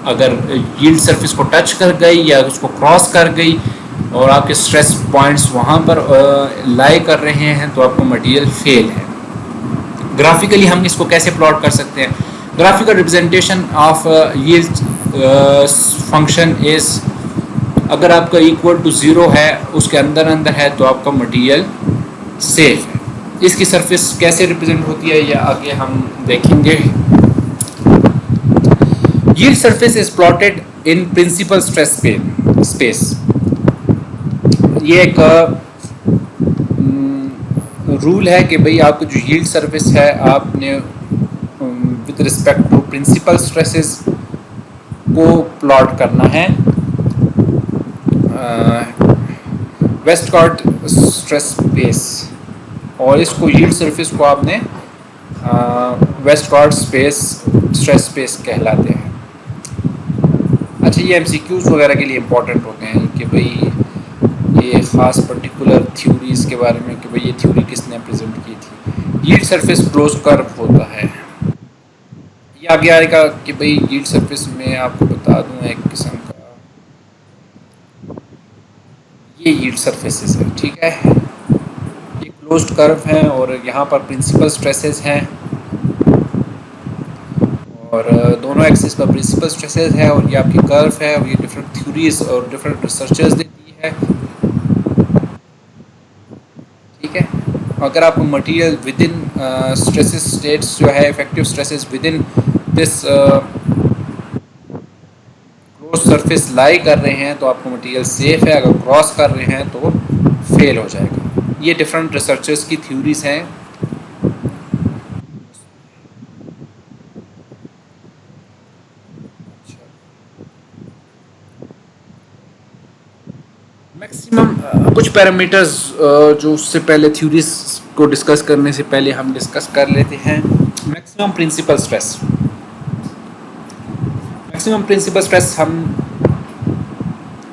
अगर यील्ड सरफेस को टच कर गई या उसको क्रॉस कर गई और आपके स्ट्रेस पॉइंट्स वहाँ पर लाई कर रहे हैं तो आपका मटेरियल फेल है। ग्राफिकली हम इसको कैसे प्लॉट कर सकते हैं? Graphical representation of yield function is, अगर आपका इक्वल टू 0 है उसके अंदर है तो आपका मटेरियल सेफ है। इसकी सरफेस कैसे रिप्रेजेंट होती है या आगे हम देखेंगे। Yield surface is plotted in principle stress space. ये एक रूल है कि भाई आपको जो यील्ड सरफेस है आपने with respect to principal stresses को प्लॉट करना है। वेस्टगार्ड स्ट्रेस स्पेस, और इसको यील्ड सरफेस को आपने वेस्टगार्ड स्पेस स्ट्रेस स्पेस कहलाते हैं। अच्छा, ये एमसीक्यूज वगैरह के लिए इंपॉर्टेंट होते हैं कि भाई ये ख़ास पर्टिकुलर थ्योरीज़ के बारे में कि भाई ये थ्योरी किसने प्रेजेंट की थी। यील्ड सरफेस क्लोज कर्व होता है, ये आगे आएगा कि भाई यील्ड सरफेस में आपको बता दूं एक किस्म का ये यील्ड सरफेसेस है, ठीक है। ये क्लोज्ड कर्व हैं और यहाँ पर प्रिंसिपल स्ट्रेसेस हैं और दोनों एक्सिस पर प्रिंसिपल स्ट्रेसेस है और ये आपकी कर्व है और ये डिफरेंट थ्योरीज और डिफरेंट रिसर्चर्स देती है, ठीक है। अगर आपको material within stresses states जो है effective stresses within this close surface lie कर रहे हैं तो आपको मटेरियल सेफ है, अगर क्रॉस कर रहे हैं तो फेल हो जाएगा। ये डिफरेंट रिसर्चर्स की थ्योरीज हैं। मैक्सिमम कुछ पैरामीटर्स जो उससे पहले थ्योरीज को डिस्कस करने से पहले हम डिस्कस कर लेते हैं। Maximum principal stress, maximum principal stress हम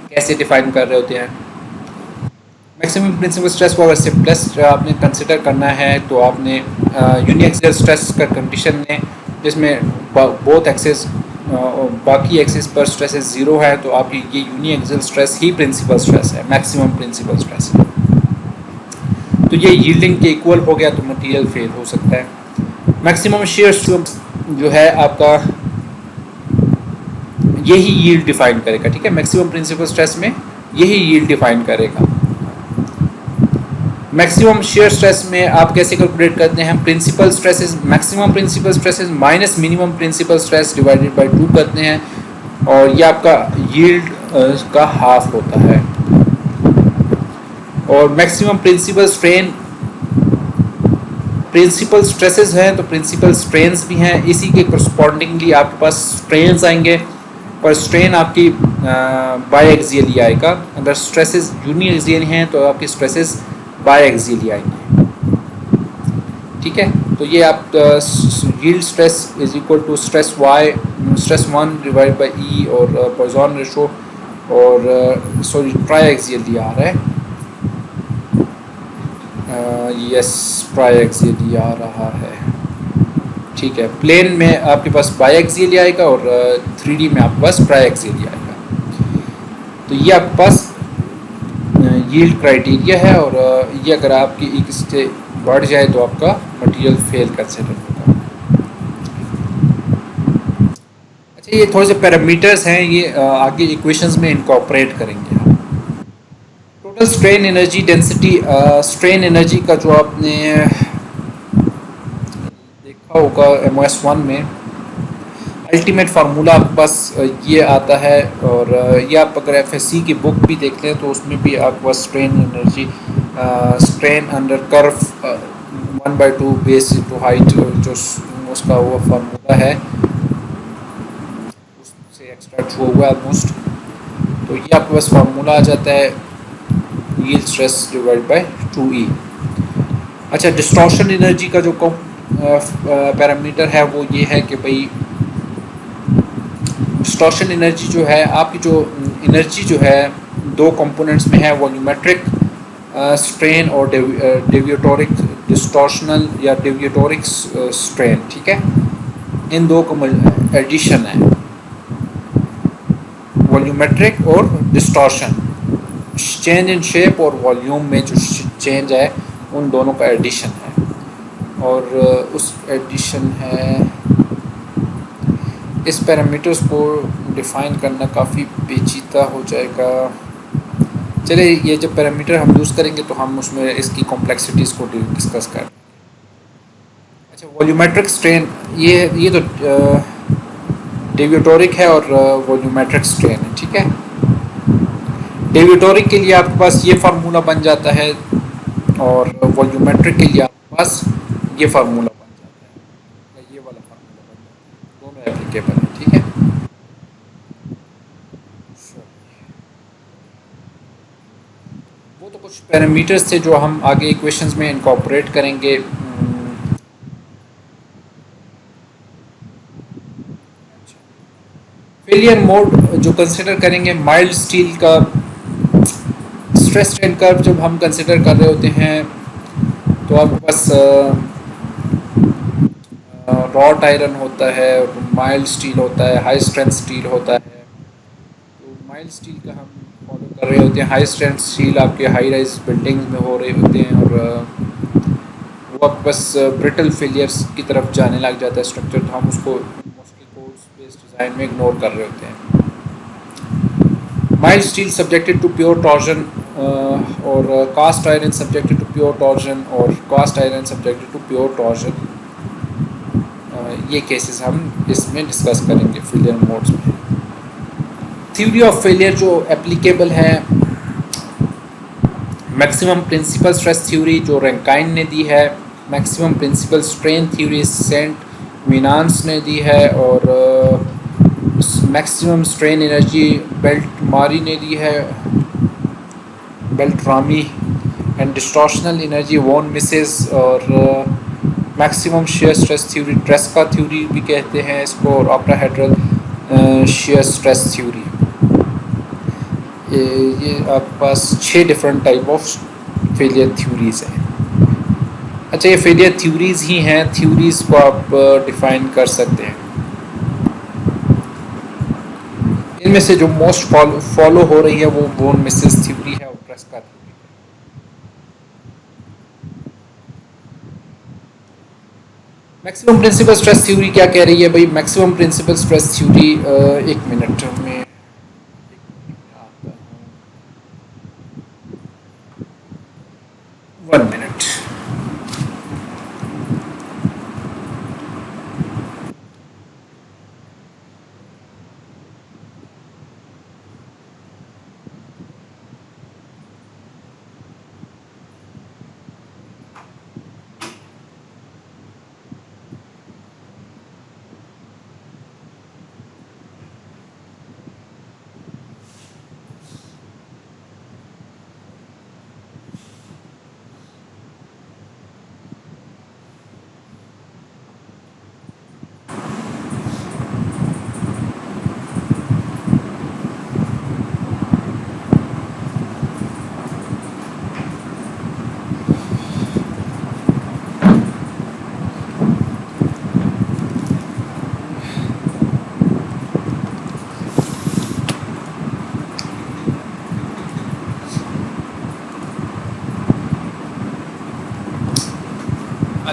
कैसे डिफाइन कर रहे होते हैं? मैक्सिमम प्रिंसिपल स्ट्रेस को अगर सिंपलेस्ट आपने कंसिडर करना है तो आपने यूनिएक्सियल स्ट्रेस का कंडीशन ने जिसमें बोथ एक्सिस बाकी एक्सिस पर स्ट्रेसेस 0 है तो आपकी ये यूनिएक्सियल स्ट्रेस ही प्रिंसिपल स्ट्रेस है, मैक्सिमम प्रिंसिपल स्ट्रेस। तो ये यील्डिंग के इक्वल हो गया तो मटेरियल फेल हो सकता है। मैक्सिमम शियर स्ट्रेस जो है आपका यही यील्ड डिफाइन करेगा, ठीक है। मैक्सिमम प्रिंसिपल स्ट्रेस में यही यील्ड डिफाइन करेगा। मैक्सिमम शियर स्ट्रेस में आप कैसे कैलकुलेट करते हैं? Principal stresses, maximum principal stresses minus minimum principal stress divided by 2 करते हैं और ये आपका यील्ड का हाफ होता है। और maximum principal strain, principal stresses हैं तो प्रिंसिपल स्ट्रेन्स भी हैं, इसी के करस्पॉन्डिंगली आपके पास स्ट्रेन्स आएंगे और स्ट्रेन आपकी बायएक्सियली आएगा। अगर स्ट्रेसेस यूनिएक्सियल हैं तो आपके स्ट्रेसेस बायएक्सियली आएंगे, ठीक है। तो ये आप yield stress is equal to stress Y, stress 1 divide by E और पॉइसन रेशो और सॉरी ट्राइएक्सियली आ रहा है, यस ट्राइएक्सियली आ रहा है, ठीक है। प्लेन में आपके पास बायएक्सियली आएगा और 3D में आपके पास ट्राइएक्सियली आएगा। तो ये आपके पास यील्ड क्राइटेरिया है और ये अगर आपकी एक से बढ़ जाए तो आपका मटेरियल फेल कंसिडर होगा। अच्छा, ये थोड़े से पैरामीटर्स हैं, ये आगे इक्वेशंस में इनकॉर्पोरेट करेंगे हम। Strain energy density, strain energy का जो आपने देखा होगा MOS1 में अल्टीमेट फार्मूला आपके पास ये आता है, और ये आप अगर FSC की बुक भी देखते हैं तो उसमें भी आपके पास strain energy, strain under curve 1/2 base to height, जो उसका वो फार्मूला है उससे एक्सट्रैक्ट हुआ हुआ है ऑलमोस्ट। तो ये आपके पास फार्मूला आ जाता है yield stress divide by 2E। अच्छा, डिस्टॉर्शन एनर्जी का जो पैरामीटर है वो ये है कि भाई डिस्टॉर्शन एनर्जी जो है आपकी, जो एनर्जी जो है दो कंपोनेंट्स में है, वॉल्यूमेट्रिक स्ट्रेन और डेविएटोरिक डिस्टॉर्शनल या डेविएटोरिक स्ट्रेन, ठीक है। इन दो का एडिशन है, वॉल्यूमेट्रिक और डिस्टॉर्शन। चेंज इन शेप और वॉल्यूम में जो चेंज है उन दोनों का एडिशन है, और उस एडिशन है। इस पैरामीटर्स को डिफ़ाइन करना काफ़ी पेचीदा हो जाएगा। चलिए, ये जब पैरामीटर हम यूज़ करेंगे तो हम उसमें इसकी कॉम्प्लेक्सिटीज़ को डिस्कस करें। अच्छा, वॉल्यूमेट्रिक स्ट्रेन, ये तो डेविएटोरिक है और वॉल्यूमेट्रिक स्ट्रेन है, ठीक है। डेविएटोरिक के लिए आपके पास ये फार्मूला बन जाता है, और वॉल्यूमेट्रिक के लिए आपके पास ये फार्मूला बन जाता है, या ये वाला फार्मूला बन जाता है। दोनों एप्लीकेबल है, ठीक है। वो तो कुछ पैरामीटर्स थे जो हम आगे इक्वेशंस में इनकॉर्पोरेट करेंगे। फेलियर मोड जो कंसिडर करेंगे, माइल्ड स्टील का स्ट्रेस स्ट्रेन कर्व जब हम कंसिडर कर रहे होते हैं तो आपके पास रॉट आयरन होता है, माइल्ड स्टील होता है, हाई स्ट्रेंथ स्टील होता है। तो माइल्ड स्टील का हम फॉलो कर रहे होते हैं। हाई स्ट्रेंथ स्टील आपके हाई राइज बिल्डिंग्स में हो रहे होते हैं, और वो आप बस ब्रिटल फेलियर्स की तरफ जाने लग जाता है स्ट्रक्चर, तो हम उसको मोस्टली कोर्स बेस्ड डिज़ाइन में इग्नोर कर रहे होते हैं। Mild steel subjected to pure torsion, और cast iron subjected to pure torsion, और cast iron subjected to pure torsion. ये केसेस हम इसमें डिस्कस करेंगे फेलियर मोड्स में। थ्योरी ऑफ फेलियर जो एप्लीकेबल है, मैक्सिमम प्रिंसिपल स्ट्रेस थ्योरी जो रैंकाइन ने दी है, maximum principal strain theory Saint Venant ने दी है, और मैक्सिमम स्ट्रेन एनर्जी बेल्टमारी ने दी है, Beltrami, and distortional energy von Mises, और maximum shear stress theory Tresca theory भी कहते हैं इसको, और ऑक्टाहेड्रल शेयर स्ट्रेस थ्योरी। ये आपके पास 6 different type of failure theories हैं। अच्छा, ये फेलियर थ्योरीज ही हैं, थ्योरीज को आप डिफाइन कर सकते हैं। इनमें से जो मोस्ट फॉलो हो रही है वो वॉन मिसेस थ्योरी है और Tresca theory. Maximum principal stress theory क्या कह रही है भाई? मैक्सिमम प्रिंसिपल स्ट्रेस थ्योरी, एक मिनट में आता हूँ, 1 मिनट।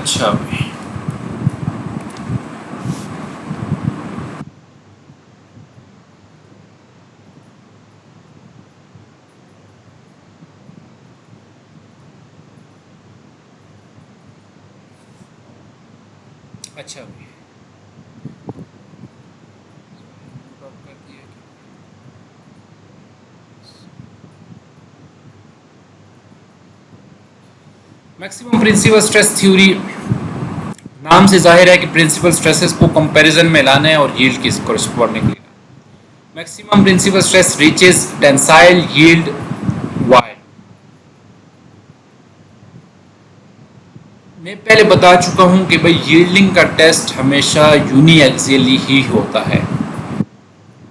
अच्छा, अच्छा भाई, मैक्सिमम प्रिंसिपल स्ट्रेस थ्योरी नाम से जाहिर है कि प्रिंसिपल स्ट्रेसेस को कंपैरिजन में लाना है और यील्ड की corresponding maximum principal stress reaches tensile yield y. मैं पहले बता चुका हूं कि भाई यील्डिंग का टेस्ट हमेशा यूनी एक्सियली ही होता है,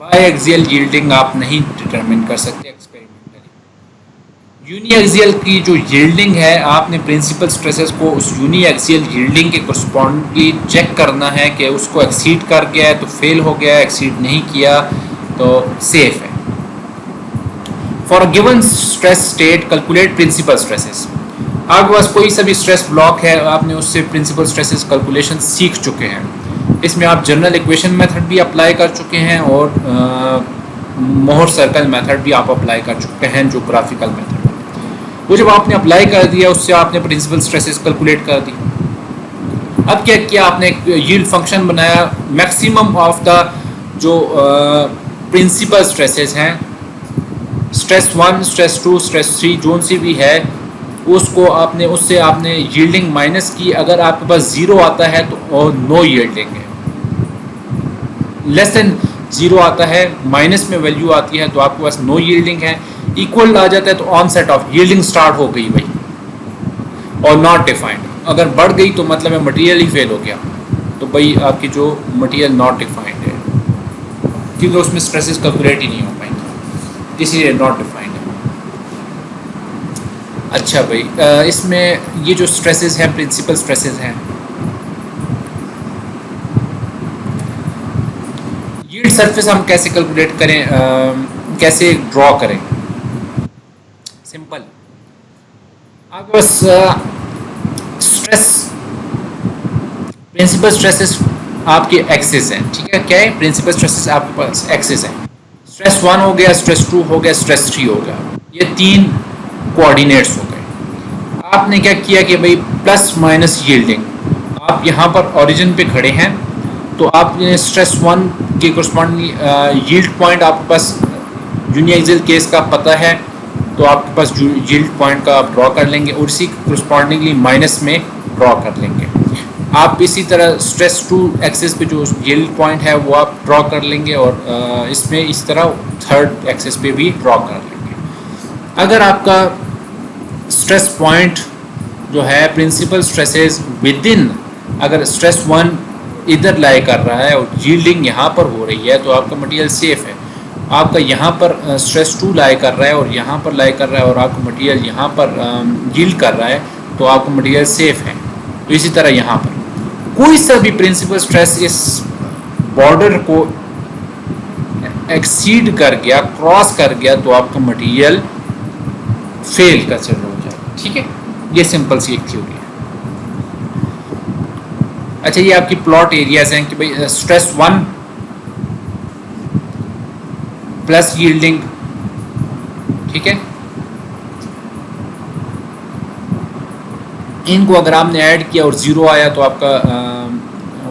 बाई एक्सियल यील्डिंग आप नहीं डिटरमिन कर सकते एक्सपेरिमेंटली। यूनी एक्सियल की जो यील्डिंग है, आपने प्रिंसिपल स्ट्रेसेस को उस यूनी एक्सियल यील्डिंग के कॉरस्पॉन्डिंगली चेक करना है कि उसको एक्सीड कर गया है तो फेल हो गया, एक्सीड नहीं किया तो सेफ है। For a given stress state calculate principal stresses. आपके पास कोई सा भी स्ट्रेस ब्लॉक है, आपने उससे प्रिंसिपल स्ट्रेसेस कैलकुलेशन सीख चुके हैं। इसमें आप जनरल इक्वेशन मेथड भी अप्लाई कर चुके हैं और मोहर सर्कल मेथड भी आप अप्लाई कर चुके हैं, जो ग्राफिकल मेथड है। वो जब आपने अप्लाई कर दिया, उससे आपने प्रिंसिपल स्ट्रेसेस कैलकुलेट कर दी। अब क्या किया आपने, एक यील्ड फंक्शन बनाया, मैक्सिमम ऑफ द जो प्रिंसिपल स्ट्रेसेस हैं, स्ट्रेस 1, स्ट्रेस 2, स्ट्रेस 3 जोन सी भी है, उसको आपने उससे आपने यील्डिंग माइनस की। अगर आपके पास ज़ीरो आता है तो नो यील्डिंग है, लेस देन ज़ीरो आता है, माइनस में वैल्यू आती है तो आपके पास नो यील्डिंग है। इक्वल आ जाता है तो on set of yielding start हो गई भाई, और नॉट डिफाइंड। अगर बढ़ गई तो मतलब है मटेरियल ही फेल हो गया, तो भाई आपकी जो मटेरियल नॉट डिफाइंड है, क्योंकि उसमें स्ट्रेसेस कैलकुलेट ही नहीं हो पाएंगे, इसीलिए नॉट डिफाइंड है। अच्छा भाई, इसमें ये जो स्ट्रेसेस हैं, प्रिंसिपल स्ट्रेसेस हैं, यील्ड सरफेस हम कैसे कैलकुलेट करें, कैसे ड्रॉ करें? सिंपल, आपके पास स्ट्रेस प्रिंसिपल स्ट्रेसेस आपके एक्सिस हैं, ठीक है? क्या है? प्रिंसिपल स्ट्रेसेस आपके पास एक्सिस हैं। स्ट्रेस 1 हो गया, स्ट्रेस 2 हो गया, स्ट्रेस 3 हो गया, ये 3 कोऑर्डिनेट्स हो गए। आपने क्या किया कि भाई प्लस माइनस यील्डिंग, आप यहाँ पर ओरिजिन पे खड़े हैं तो आपने स्ट्रेस 1 के कॉरस्पॉन्डिंग यील्ड पॉइंट आपके पास यूनिएक्सियल केस का पता है, तो आपके पास यील्ड पॉइंट का आप ड्रॉ कर लेंगे और इसी कॉरस्पॉन्डिंगली माइनस में ड्रॉ कर लेंगे। आप इसी तरह स्ट्रेस 2 एक्सिस पे जो यील्ड पॉइंट है वो आप ड्रॉ कर लेंगे और इसमें इस तरह थर्ड एक्सिस पे भी ड्रॉ कर लेंगे। अगर आपका स्ट्रेस पॉइंट जो है प्रिंसिपल स्ट्रेसेस विद इन, अगर स्ट्रेस 1 इधर लाई कर रहा है और यील्डिंग यहाँ पर हो रही है तो आपका मटेरियल सेफ है। आपका यहाँ पर स्ट्रेस 2 लाई कर रहा है और यहाँ पर लाई कर रहा है और आपका मटेरियल यहाँ पर यील्ड कर रहा है तो आपका मटेरियल सेफ है। तो इसी तरह यहाँ पर कोई सा भी प्रिंसिपल स्ट्रेस इस बॉर्डर को एक्सीड कर गया, क्रॉस कर गया, तो आपका मटेरियल फेल कंसिडर हो जाएगा, ठीक है? ये सिंपल सी एक थ्योरी है। अच्छा, ये आपकी प्लॉट एरियाज हैं कि भाई स्ट्रेस 1 प्लस यील्डिंग, ठीक है? इनको अगर आपने ऐड किया और ज़ीरो आया तो आपका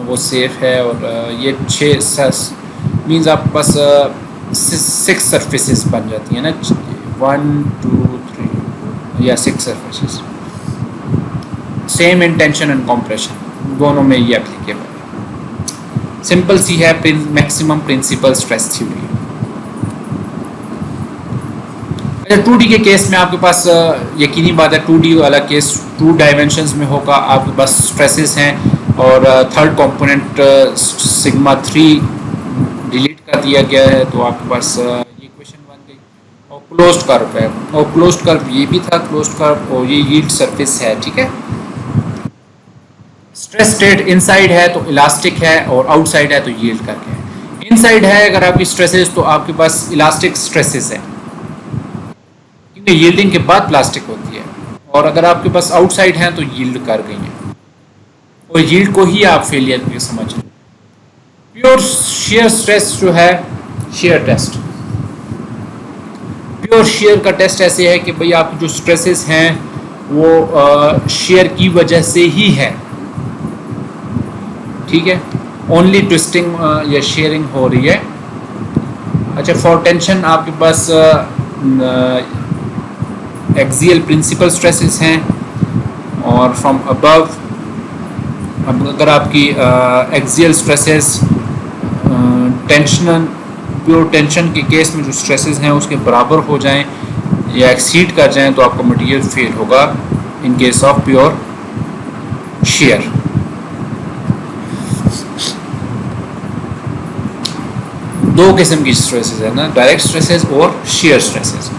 वो सेफ है। और ये 6 मीन्स आपके पास 6 सरफेसेस बन जाती हैं ना, 1 2 3 या 6 surfaces, same in tension and compression दोनों में ये एप्लीकेबल है। सिंपल सी है maximum principal stress theory. 2D के केस में आपके पास यकीनी बात है 2D वाला केस 2 डायमेंशंस में होगा। आपके पास स्ट्रेसेस हैं और थर्ड कंपोनेंट सिग्मा 3 डिलीट कर दिया गया है, तो आपके पास ये इक्वेशन बन गई। और क्लोज्ड कर्व है, और क्लोज्ड कर्व ये भी था क्लोज्ड कर्व, और ये यील्ड सरफेस है, ठीक है? स्ट्रेस स्टेट इनसाइड है तो इलास्टिक है और आउटसाइड है तो यील्ड करके है। इनसाइड है अगर आपकी स्ट्रेसेस तो आपके पास इलास्टिक स्ट्रेसेस है, यील्डिंग के बाद प्लास्टिक होती है, और अगर आपके पास आउटसाइड है तो यील्ड कर गई है, और यील्ड को ही आप फेलियर भी समझ लें। प्योर शेयर स्ट्रेस जो है, शेयर टेस्ट, प्योर शेयर का टेस्ट ऐसे है कि भाई आपकी जो स्ट्रेसेस हैं वो शेयर की वजह से ही है, ठीक है, ओनली ट्विस्टिंग या शेयरिंग हो रही है। अच्छा, फॉर टेंशन आपके पास एक्सियल प्रिंसिपल स्ट्रेसेस हैं, और फ्रॉम अबव अब अगर आपकी axial stresses tension, pure tension के केस में जो स्ट्रेसेस हैं उसके बराबर हो जाएं या एक्सीड कर जाएं तो आपका मटेरियल फेल होगा in case of pure share. दो किस्म की स्ट्रेसेस है ना, डायरेक्ट स्ट्रेसेस और shear stresses.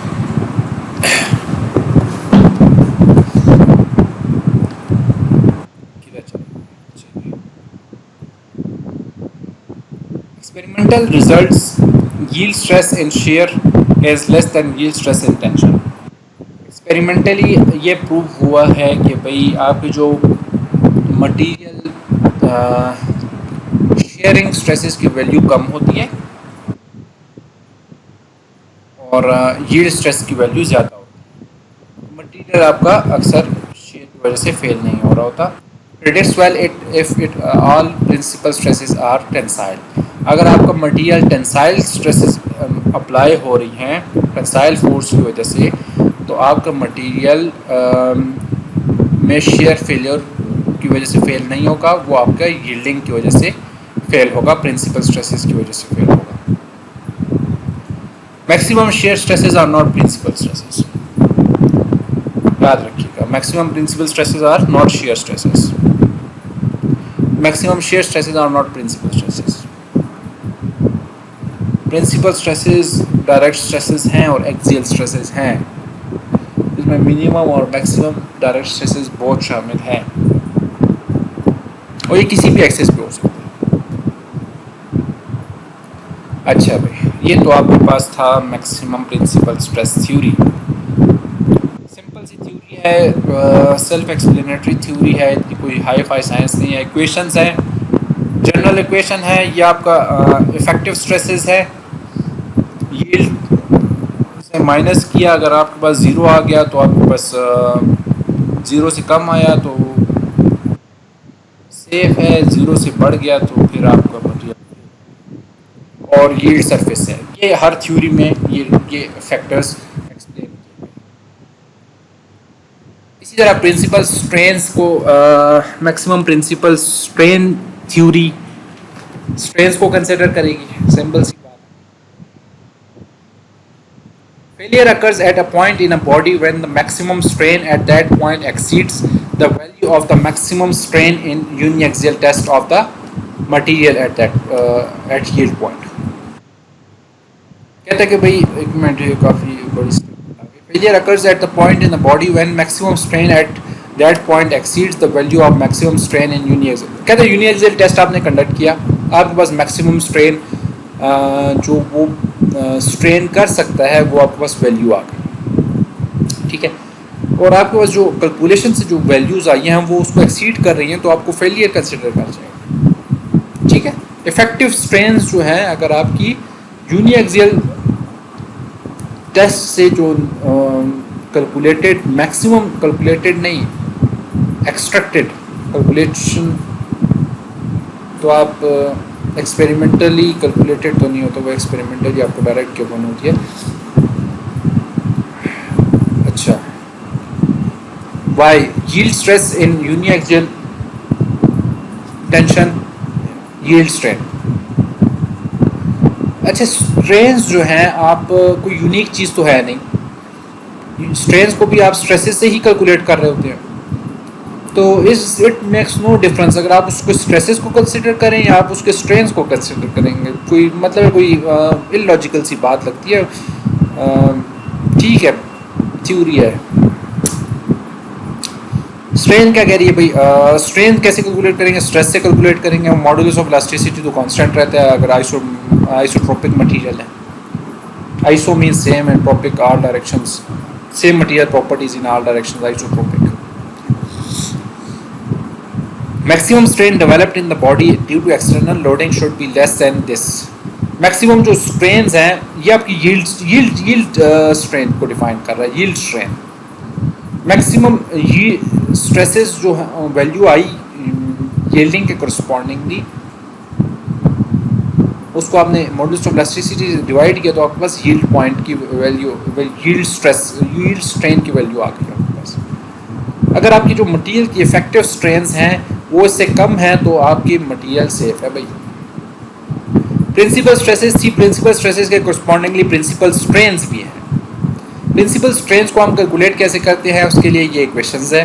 Experimental results yield stress in shear is less than yield stress in tension. Experimentally ये प्रूव हुआ है कि भाई आपकी जो मटेरियल शेयरिंग स्ट्रेसेस की वैल्यू कम होती है और यील्ड स्ट्रेस की वैल्यू ज़्यादा होती है। मटेरियल आपका अक्सर शेयर की वजह से फेल नहीं हो रहा होता। Predicts well if it all principal stresses are tensile. अगर आपका मटेरियल टेंसाइल स्ट्रेसेस अप्लाई हो रही हैं टेंसाइल फोर्स की वजह से, तो आपका मटेरियल में शेयर फेलियर की वजह से फेल नहीं होगा, वो आपका यील्डिंग की वजह से फेल होगा, प्रिंसिपल स्ट्रेसेस की वजह से फेल होगा। Maximum shear stresses are not principal stresses, याद रखिएगा। Maximum principal stresses are not shear stresses, maximum shear stresses are not principal stresses. Principal stresses direct stresses हैं और एक्सियल स्ट्रेसेस हैं, इसमें मिनिमम और मैक्सिमम डायरेक्ट स्ट्रेसेस बहुत शामिल हैं और ये किसी भी एक्सेस पे हो सकता है। अच्छा भाई, ये तो आपके पास था maximum principal stress theory. Simple सी थ्योरी है, सेल्फ एक्सप्लेनेटरी थ्योरी है, इतनी कोई हाई फाई साइंस नहीं है। इक्वेशंस हैं, जनरल इक्वेशन है, ये आपका इफेक्टिव स्ट्रेसेस है। यील्ड से माइनस किया, अगर आपके पास ज़ीरो आ गया तो आपके पास ज़ीरो से कम आया तो सेफ है, ज़ीरो से बढ़ गया तो फिर आपका मटेरियल, और यील्ड सरफेस है। ये हर थ्योरी में ये फैक्टर्स एक्सप्लेन किए गए। इसी तरह प्रिंसिपल स्ट्रेंस को maximum principal strain theory strains को कंसिडर करेगी। सिंपल सी बात, failure occurs at a point in a body when the maximum strain at that point exceeds the value of the maximum strain in uniaxial test of the material at that at yield point। कहता है कि भाई एक minute, ये काफ़ी बड़ी failure occurs at the point in the body when maximum strain at that point exceeds the value of maximum strain in uniaxial। कहता है uniaxial test आपने कंडक्ट किया, आपके पास मैक्सिमम स्ट्रेन जो वो स्ट्रेन कर सकता है वो आपके पास वैल्यू आ गई, ठीक है, और आपके पास जो कैलकुलेशन से जो वैल्यूज़ आई हैं वो उसको एक्सीड कर रही हैं, तो आपको फेलियर कंसिडर कर जाएगा, ठीक है। इफेक्टिव स्ट्रेंस जो है, अगर आपकी यूनिएक्सियल टेस्ट से जो कैलकुलेटेड मैक्सिमम कैलकुलेटेड नहीं एक्सट्रैक्टेड कैलकुलेशन, तो आप एक्सपेरिमेंटली कैलकुलेटेड तो नहीं होता, वो एक्सपेरिमेंटली आपको डायरेक्ट क्यों बन होती है। अच्छा, y yield stress in uniaxial tension, yield strain. अच्छा, स्ट्रेन्स जो हैं आप कोई यूनिक चीज़ तो है नहीं, स्ट्रेन्स को भी आप स्ट्रेसेस से ही कैलकुलेट कर रहे होते हैं, तो इट मेक्स नो डिफरेंस अगर आप उसको स्ट्रेसेस को कंसिडर करें या आप उसके स्ट्रेन्स को कंसिडर करेंगे। कोई मतलब कोई इलॉजिकल सी बात लगती है, ठीक है, थ्योरी है। स्ट्रेन क्या कह रही है भाई, स्ट्रेन कैसे कैलकुलेट करेंगे, स्ट्रेस से कैलकुलेट करेंगे। मॉडुलस ऑफ इलास्टिसिटी तो कांस्टेंट रहता है अगर आइसोट्रोपिक मटेरियल है। Iso means same and trophic all directions, same material properties in all directions, isotropic. Maximum strain developed in the body due to external loading should be less than this। Maximum जो strains हैं ये आपकी yield strain को define कर रहा है, yield strain. Maximum ये stresses जो वैल्यू आई यील्डिंग के करस्पॉन्डिंगली उसको आपने मॉडुलस ऑफ इलास्टिसिटी डिवाइड किया तो आपके पास यील्ड पॉइंट की value, yield stress, yield strain की वैल्यू आ गई आपके पास। अगर आपकी जो मटेरियल की इफेक्टिव स्ट्रेंस हैं वो इससे कम है तो आपकी मटेरियल सेफ है भाई। प्रिंसिपल स्ट्रेसेस थी, प्रिंसिपल स्ट्रेसेस के करस्पॉन्डिंगली प्रिंसिपल स्ट्रेंस भी हैं। प्रिंसिपल स्ट्रेंस को हम कैलकुलेट कैसे करते हैं उसके लिए ये इक्वेशंस है।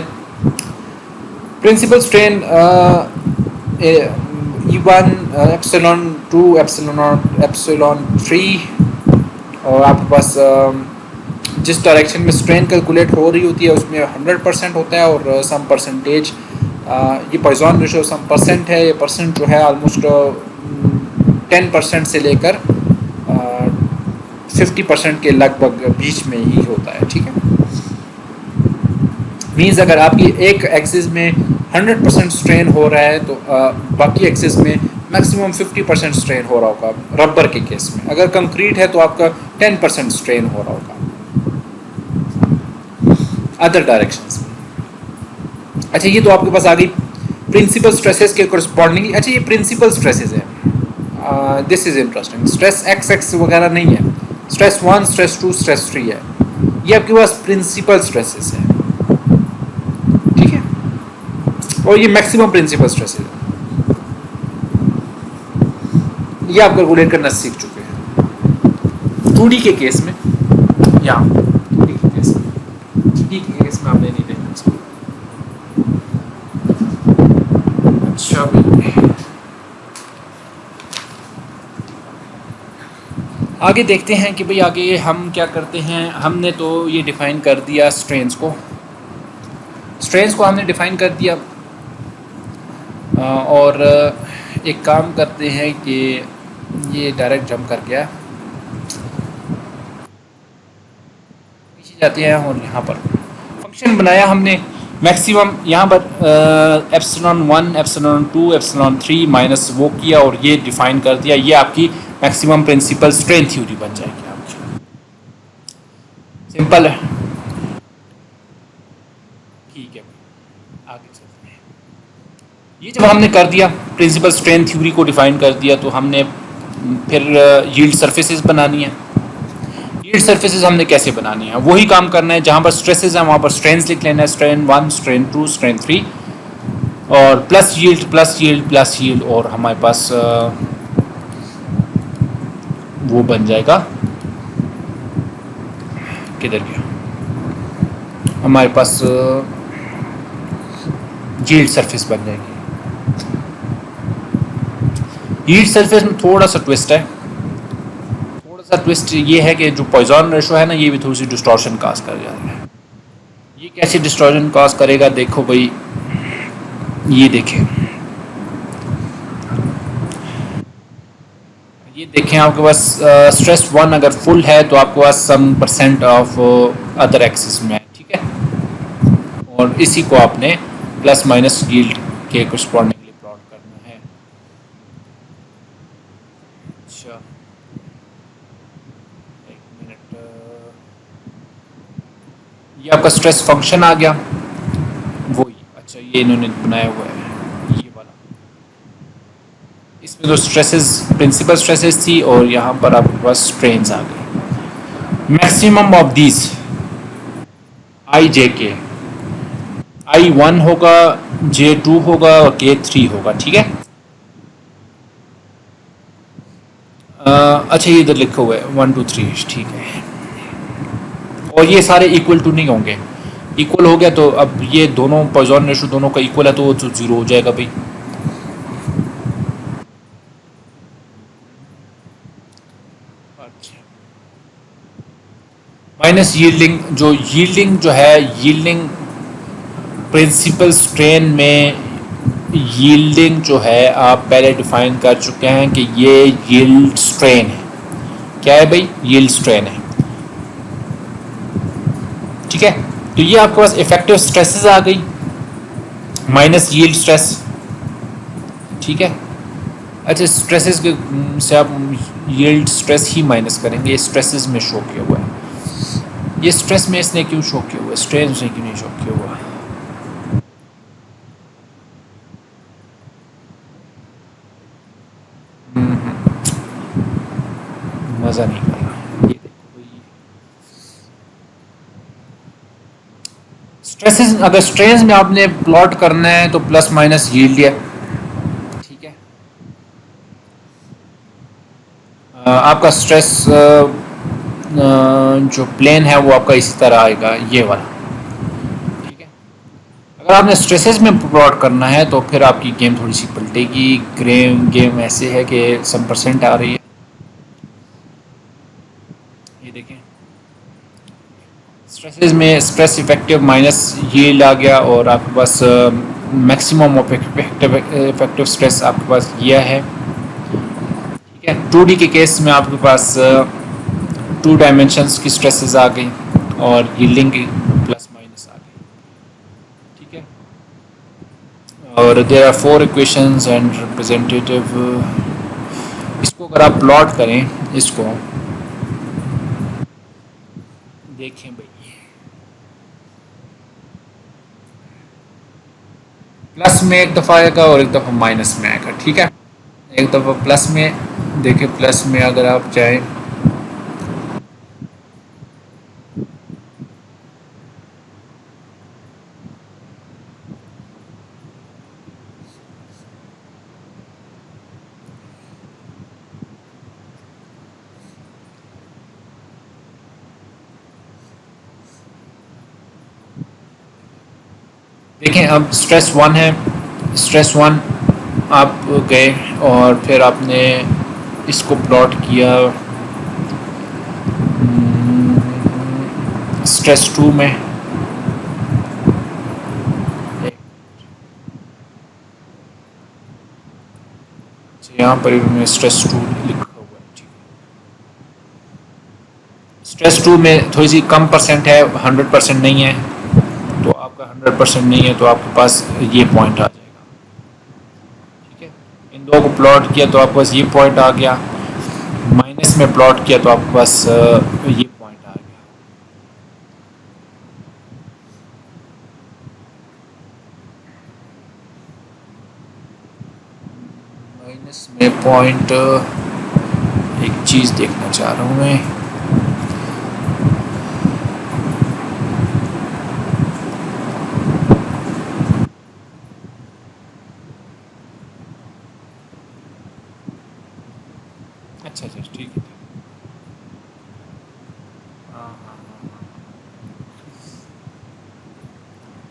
Principal strain E1 epsilon 2 epsilon naught epsilon 3 और आपके पास जिस डायरेक्शन में स्ट्रेन कैलकुलेट हो रही होती है उसमें 100% होता है और सम परसेंटेज, ये पॉइजन रेशो सम परसेंट है, ये परसेंट जो है ऑलमोस्ट 10% से लेकर 50% के लगभग बीच में ही होता है। ठीक है, मीन्स अगर आपकी एक एक्सिस में 100% स्ट्रेन हो रहा है तो बाकी एक्सिस में मैक्सिमम 50% स्ट्रेन हो रहा होगा रबर के केस में। अगर कंक्रीट है तो आपका 10% स्ट्रेन हो रहा होगा अदर डायरेक्शंस में। अच्छा, ये तो आपके पास आ गई प्रिंसिपल स्ट्रेसेस के कोरस्पॉन्डिंगली। अच्छा, ये प्रिंसिपल स्ट्रेसेस है, this is interesting. Stress x वगैरह नहीं है, स्ट्रेस 1, स्ट्रेस 2, स्ट्रेस 3 है। ये आपके पास प्रिंसिपल स्ट्रेसेस है, ठीक है, और ये मैक्सिमम प्रिंसिपल स्ट्रेसेस है। ये आप कैलकुलेट करना सीख चुके हैं 2D के केस में, या 2D के केस में, 3D के केस में आपने नहीं देखना इसको। अच्छा भाई, आगे देखते हैं कि भाई आगे हम क्या करते हैं। हमने तो ये डिफ़ाइन कर दिया स्ट्रेंस को हमने डिफ़ाइन कर दिया, और एक काम करते हैं कि ये डायरेक्ट जंप कर गया, पीछे जाते हैं और यहाँ पर फंक्शन बनाया हमने मैक्सिमम। यहाँ पर एप्सिलॉन 1, एप्सिलॉन 2, एप्सिलॉन 3 माइनस वो किया और ये डिफ़ाइन कर दिया। ये आपकी मैक्सिमम प्रिंसिपल स्ट्रेन थ्योरी बन जाएगी आपकी। सिंपल है, ठीक है, आगे चलते हैं। ये जब हमने कर दिया प्रिंसिपल स्ट्रेन थ्योरी को डिफाइन कर दिया तो हमने फिर यील्ड सरफेसेस बनानी है। यील्ड सरफेसेस हमने कैसे बनानी है, वही काम करना है। जहाँ पर स्ट्रेसेस हैं वहाँ पर स्ट्रेंस लिख लेना है, स्ट्रेन 1, स्ट्रेन 2, स्ट्रेन 3 और plus yield plus yield plus yield, और हमारे पास वो बन जाएगा, किधर गया, हमारे पास यील्ड सरफेस बन जाएगी। यील्ड सरफेस में थोड़ा सा ट्विस्ट है, थोड़ा सा ट्विस्ट ये है कि जो पॉइजन रेशो है ना, ये भी थोड़ी सी डिस्टॉर्शन काज कर जाता है। ये कैसे डिस्टॉर्शन काज करेगा, देखो भाई, ये देखें, ये देखें आपके पास स्ट्रेस 1 अगर फुल है तो आपके पास सम परसेंट ऑफ अदर एक्सिस में है, ठीक है, और इसी को आपने प्लस माइनस यील्ड के करस्पॉन्डिंगली प्लॉट करना है। अच्छा, एक मिनट, ये आपका स्ट्रेस फंक्शन आ गया वही। अच्छा, ये इन्होंने बनाया हुआ है ये वाला, इसमें तो स्ट्रेसेस प्रिंसिपल स्ट्रेसेस थी और यहाँ पर आपके पास स्ट्रेन्स आ गए। मैक्सिमम ऑफ दिस आई जे के, I1 होगा, J2 होगा और K3 होगा, ठीक है। अच्छा, ये इधर लिखा हुआ है 1 2 3, ठीक है, और ये सारे इक्वल टू नहीं होंगे। इक्वल हो गया तो अब ये दोनों पॉइजन रेशो दोनों का इक्वल है तो वो तो 0 हो जाएगा भाई। अच्छा, माइनस यील्डिंग, जो है यील्डिंग प्रिंसिपल स्ट्रेन में यील्डिंग जो है आप पहले डिफाइन कर चुके हैं कि ये यील्ड स्ट्रेन है। क्या है भाई, यील्ड स्ट्रेन है, ठीक है। तो ये आपके पास इफेक्टिव स्ट्रेसेस आ गई माइनस यील्ड स्ट्रेस, ठीक है। अच्छा, स्ट्रेसेस के से आप यील्ड स्ट्रेस ही माइनस करेंगे, ये स्ट्रेसेस में शो किया हुआ है। ये स्ट्रेस में इसने क्यों शो किया हुआ है, स्ट्रेन से क्यों नहीं शो किया हुआ है? मज़ा नहीं कर रहा। ये देखो भाई, स्ट्रेसेस, अगर स्ट्रेन में आपने प्लॉट करना है तो प्लस माइनस यील्ड है, ठीक है। आपका स्ट्रेस जो प्लेन है वो आपका इसी तरह आएगा, ये वाला, ठीक है। अगर आपने स्ट्रेसेस में प्लॉट करना है तो फिर आपकी गेम थोड़ी सी पलटेगी। गेम ऐसे है कि सम परसेंट आ रही है, ये देखें। स्ट्रेसेस में स्ट्रेस इफेक्टिव माइनस यील्ड आ गया, और आपके पास मैक्सिमम ऑफ इफेक्टिव स्ट्रेस आपके पास यह है, ठीक है। 2D के केस में आपके पास 2 डायमेंशंस की स्ट्रेसेस आ गई और यील्डिंग की प्लस माइनस आ गई, ठीक है। और there are 4 equations and representative. इसको अगर आप प्लॉट करें, इसको देखें भाई, प्लस में एक दफ़ा आएगा और एक दफ़ा माइनस में आएगा, ठीक है। एक दफ़ा प्लस में देखिए, प्लस में अगर आप जाएं, देखें अब स्ट्रेस 1 है, स्ट्रेस 1 आप गए और फिर आपने इसको प्लॉट किया स्ट्रेस 2 में। यहाँ पर इन्होंने स्ट्रेस 2 लिखा हुआ है, ठीक है। स्ट्रेस 2 में थोड़ी सी कम परसेंट है, 100% नहीं है, तो आपका 100% नहीं है तो आपके पास ये पॉइंट आ जाएगा, ठीक है। इन दो को प्लॉट किया तो आपके पास ये पॉइंट आ गया, माइनस में प्लॉट किया तो आपके पास ये पॉइंट आ गया। माइनस में पॉइंट, एक चीज़ देखना चाह रहा हूँ मैं, अच्छा अच्छा ठीक है।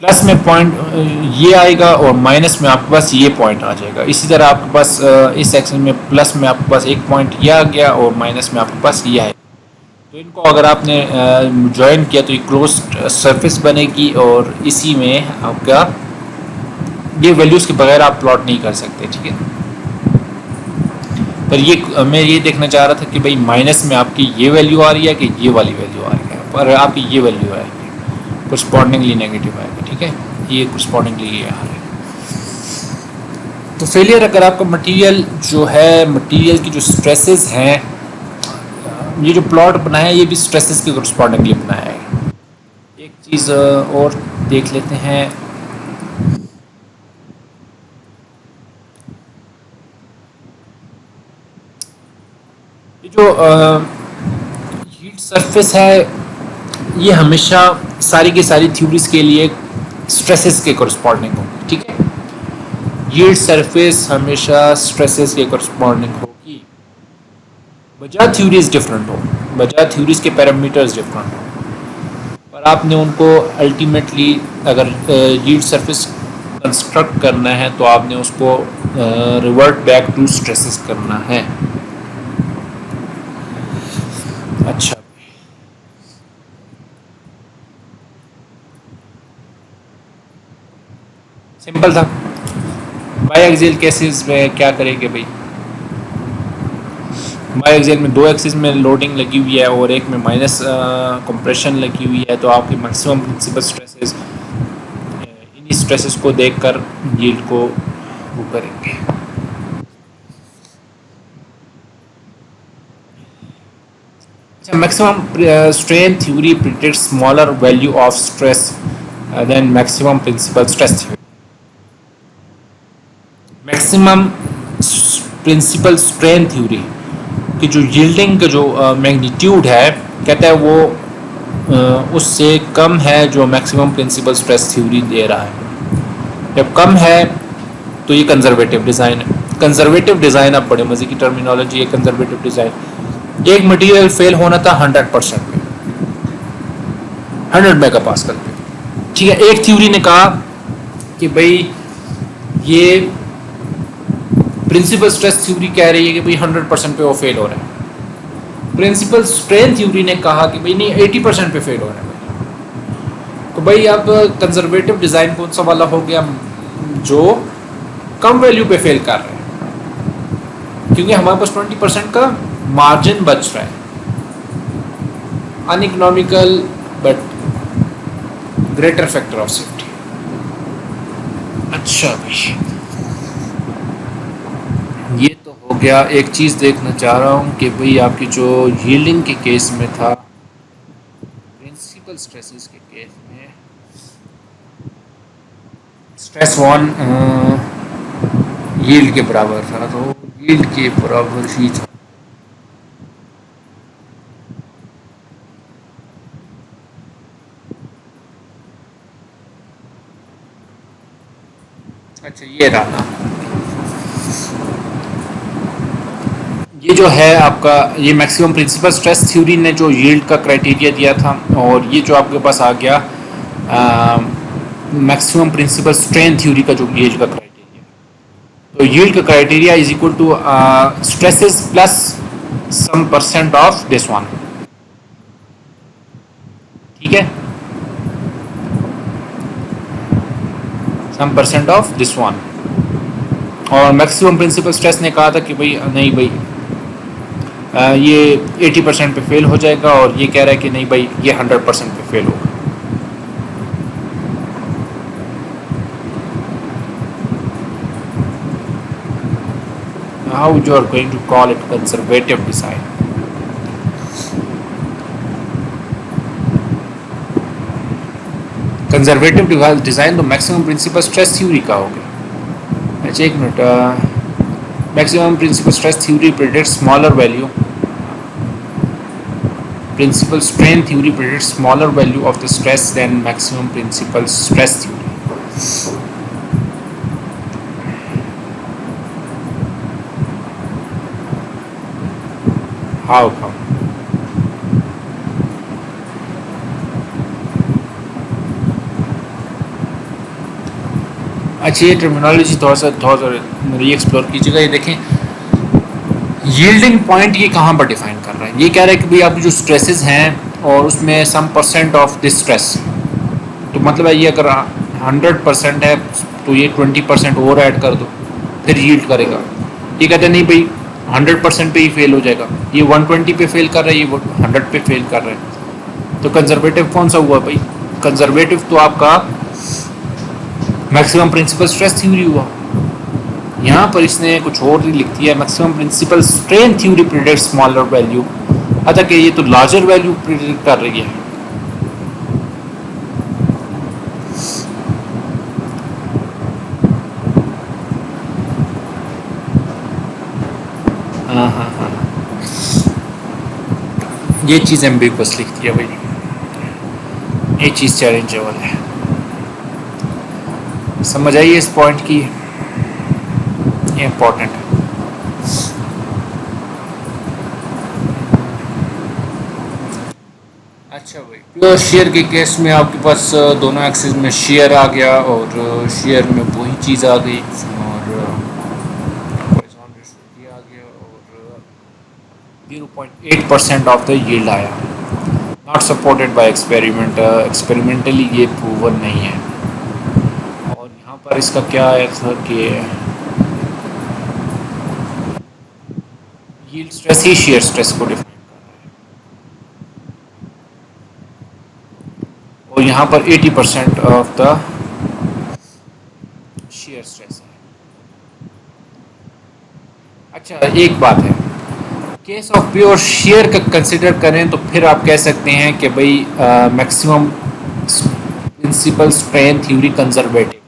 प्लस में पॉइंट ये आएगा और माइनस में आपके पास ये पॉइंट आ जाएगा। इसी तरह आपके पास इस सेक्शन में प्लस में आपके पास एक पॉइंट ये आ गया और माइनस में आपके पास ये आएगा। तो इनको अगर आपने ज्वाइन किया तो ये क्लोज सरफेस बनेगी, और इसी में आपका ये वैल्यूज़ के बगैर आप प्लॉट नहीं कर सकते, ठीक है। पर ये मैं ये देखना चाह रहा था कि भाई माइनस में आपकी ये वैल्यू आ रही है कि ये वाली वैल्यू आ रही है, पर आपकी ये वैल्यू आएगी करस्पॉन्डिंगली नेगेटिव आएगा, ठीक है। ये करस्पॉन्डिंगली ये आ रहा है। तो फेलियर अगर आपका मटेरियल जो है, मटेरियल की जो स्ट्रेसेस हैं, ये जो प्लॉट बनाया है ये भी स्ट्रेसेस के करस्पॉन्डिंगली बनाया है। एक चीज़ और देख लेते हैं, ये जो हीट सरफेस है ये हमेशा सारी की सारी थ्योरीज के लिए स्ट्रेसेस के करस्पॉन्डिंग होगी, ठीक है। हीट सरफेस हमेशा स्ट्रेसेस के करस्पॉन्डिंग होगी, बजाय थ्योरीज डिफरेंट हो, बजाय थ्योरीज के पैरामीटर्स डिफरेंट हो, पर आपने उनको अल्टीमेटली अगर हीट सरफेस कंस्ट्रक्ट करना है तो आपने उसको रिवर्ट बैक टू स्ट्रेसेस करना है। अच्छा, सिंपल था। बाईएक्सियल केसेस में क्या करेंगे भाई, बाईएक्सियल में 2 एक्सिस में लोडिंग लगी हुई है और एक में माइनस कंप्रेशन लगी हुई है, तो आपके मैक्सिमम प्रिंसिपल स्ट्रेसेस इन्हीं स्ट्रेसेस को देखकर यील्ड को वो करेंगे। अच्छा, maximum strain theory predicts smaller value of stress than maximum principal stress theory. Maximum principal strain theory की जो यील्डिंग का जो मैग्नीट्यूड है, कहता है वो उससे कम है जो मैक्सिमम प्रिंसिपल स्ट्रेस थ्योरी दे रहा है। जब कम है तो ये कंजर्वेटिव डिज़ाइन है। कंजर्वेटिव डिज़ाइन, अब बड़े मज़े की टर्मिनोलॉजी है कंजर्वेटिव डिज़ाइन। एक मटेरियल फेल होना था 100% पे, 100 मेगापास्कल पे, ठीक है। एक थ्योरी ने कहा कि भाई ये प्रिंसिपल स्ट्रेस थ्योरी कह रही है कि भाई 100% पे वो फेल हो रहा है। प्रिंसिपल स्ट्रेन थ्योरी ने कहा कि भाई नहीं 80% पे फेल हो रहा है। तो भाई अब कंजर्वेटिव डिज़ाइन कौन सा वाला हो गया जो कम वैल्यू पे फेल कर रहे हैं, क्योंकि हमारे पास 20% का मार्जिन बच रहा है। Uneconomical but greater factor of safety. अच्छा भाई, ये तो हो गया। एक चीज़ देखना चाह रहा हूँ कि भाई आपकी जो यील्डिंग के केस में था, प्रिंसिपल स्ट्रेसेस के केस में स्ट्रेस 1 यील्ड के बराबर था, तो यील्ड के बराबर ही था। अच्छा ये रहा, ये जो है आपका ये मैक्सिमम प्रिंसिपल स्ट्रेस थ्योरी ने जो यील्ड का क्राइटेरिया दिया था, और ये जो आपके पास आ गया मैक्सिमम प्रिंसिपल स्ट्रेन थ्योरी का जो यील्ड का क्राइटेरिया। तो यील्ड का criteria is equal to stresses plus some percent of this one, ठीक है, some percent of this one. और मैक्सिमम प्रिंसिपल स्ट्रेस ने कहा था कि भाई नहीं भाई ये 80% पे फेल हो जाएगा, और ये कह रहा है कि नहीं भाई ये 100% पे फेल होगा। How you are going to call it conservative design? Conservative design तो मैक्सिमम प्रिंसिपल स्ट्रेस थ्योरी का हो गया। अच्छा एक minute, maximum principal stress theory predicts smaller value, principal strain theory predicts smaller value of the stress than maximum principal stress theory. How come? अच्छा ये terminology थोड़ा सा री एक्सप्लोर कीजिएगा। ये देखें यील्डिंग पॉइंट ये कहाँ पर डिफाइन कर रहा है। ये कह रहा है कि भाई आपकी जो स्ट्रेसेस हैं और उसमें सम परसेंट ऑफ दिस स्ट्रेस, तो मतलब है ये अगर 100% है तो ये 20% और ऐड कर दो फिर यील्ड करेगा। ये कहते हैं नहीं भाई 100% पे ही फेल हो जाएगा, ये 120 पे फेल कर रहा है, ये 100 पे फेल कर रहा है। तो कंजर्वेटिव कौन सा हुआ भाई? कंजर्वेटिव तो आपका मैक्सिमम प्रिंसिपल स्ट्रेस थ्योरी हुआ। यहाँ पर इसने कुछ और ही लिख दिया, maximum principal strain theory predicts smaller value. अच्छा कि ये तो लार्जर वैल्यू प्रेडिक्ट कर रही है। हाँ, ये चीज़ एम्बिगुअस लिख दिया भाई, ये चीज़ चैलेंजेबल है। समझ आइए इस पॉइंट की, ये इम्पोर्टेंट है। अच्छा भाई, प्योर शेयर के केस में आपके पास दोनों एक्सिस में शेयर आ गया, और शेयर में वही चीज़ आ गई, और आ गया, और 0.8% ऑफ द यील्ड आया। Not supported by experiment, experimentally ये प्रूवन नहीं है। और यहाँ पर इसका क्या है सर कि यील्ड स्ट्रेस ही शेयर स्ट्रेस को डिफाइन कर रहा है, और यहाँ पर 80% ऑफ द शेयर स्ट्रेस है। अच्छा एक बात है, केस ऑफ प्योर शेयर का कंसिडर करें तो फिर आप कह सकते हैं कि भाई maximum principal strain theory conservative,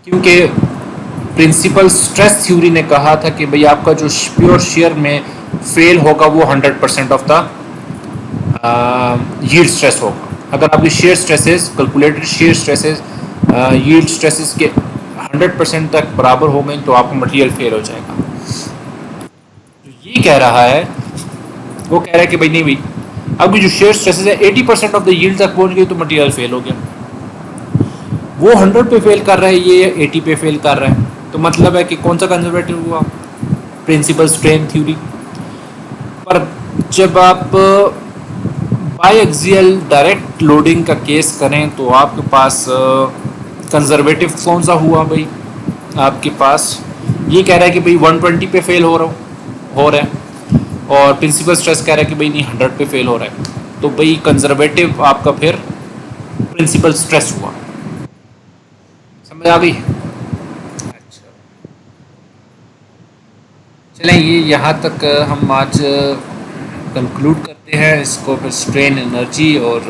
क्योंकि प्रिंसिपल स्ट्रेस थ्योरी ने कहा था कि भाई आपका जो प्योर शेयर में फेल होगा वो 100% ऑफ द यील्ड स्ट्रेस होगा। अगर आपकी shear stresses calculated shear stresses yield stresses के 100% तक बराबर हो गई तो आपका मटेरियल फेल हो जाएगा। तो ये कह रहा है, वो कह रहा है कि भाई नहीं भाई, अभी जो शेयर स्ट्रेसेस है 80% ऑफ द यील्ड तक पहुंच गई तो मटेरियल फेल हो गया। वो 100 पे फेल कर रहा है, ये 80 पे फेल कर रहा है, तो मतलब है कि कौन सा कंजर्वेटिव हुआ, प्रिंसिपल स्ट्रेन थ्योरी। पर जब आप बाईएक्सियल डायरेक्ट लोडिंग का केस करें तो आपके पास कंजर्वेटिव कौन सा हुआ भाई, आपके पास ये कह रहा है कि भाई 120 पे फेल हो रहा है, और प्रिंसिपल स्ट्रेस कह रहा है कि भाई नहीं 100 पे फेल हो रहा है, तो भाई कंजर्वेटिव आपका फिर प्रिंसिपल स्ट्रेस हुआ। समझ आ गई? अच्छा, चलें ये यहाँ तक हम आज कंक्लूड करते हैं इसको, फिर स्ट्रेन एनर्जी और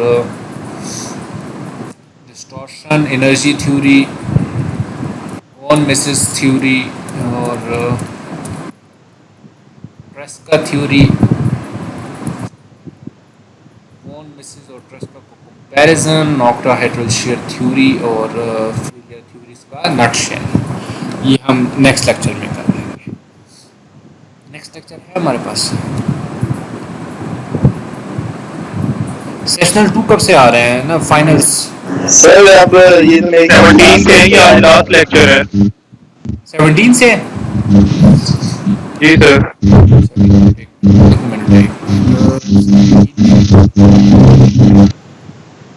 distortion energy theory, von Mises theory और ट्रेस्का थ्योरी, वॉन मिसेस और ट्रेस्का को कंपैरिजन, ऑक्टाहेड्रल शेयर थ्योरी और फेलियर थ्योरीज का नटशेल, ये हम नेक्स्ट लेक्चर में कर लेंगे। नेक्स्ट लेक्चर है हमारे पास। सेशनल 2 कब से आ रहे हैं ना, फाइनल्स? सर अब ये तो मेरी 17 से है, ये आज लास्ट लेक्चर है। 17 से? जी सर।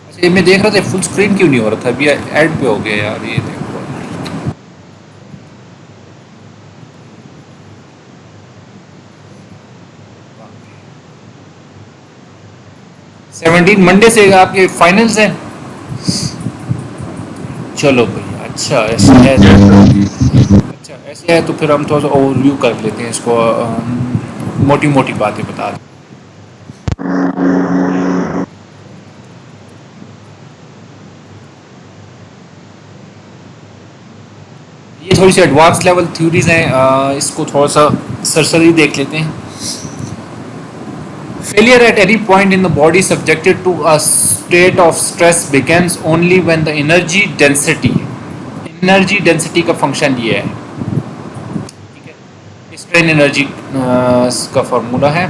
अच्छा, ये मैं देख रहा था फुल स्क्रीन क्यों नहीं हो रहा था, अभी ऐड पे हो गया यार, ये देखो 17 मंडे से आपके फाइनल्स हैं। चलो भैया, अच्छा ऐसे है, अच्छा ऐसे है तो फिर हम थोड़ा सा ओवरव्यू कर लेते हैं इसको, मोटी मोटी बातें बता दें। ये थोड़ी सी एडवांस लेवल थ्योरीज हैं, इसको थोड़ा सा सरसरी देख लेते हैं। Failure at any point in the body subjected to a state of stress begins only when the energy density का फंक्शन ये है, ठीक है, स्ट्रेन एनर्जी का फॉर्मूला है,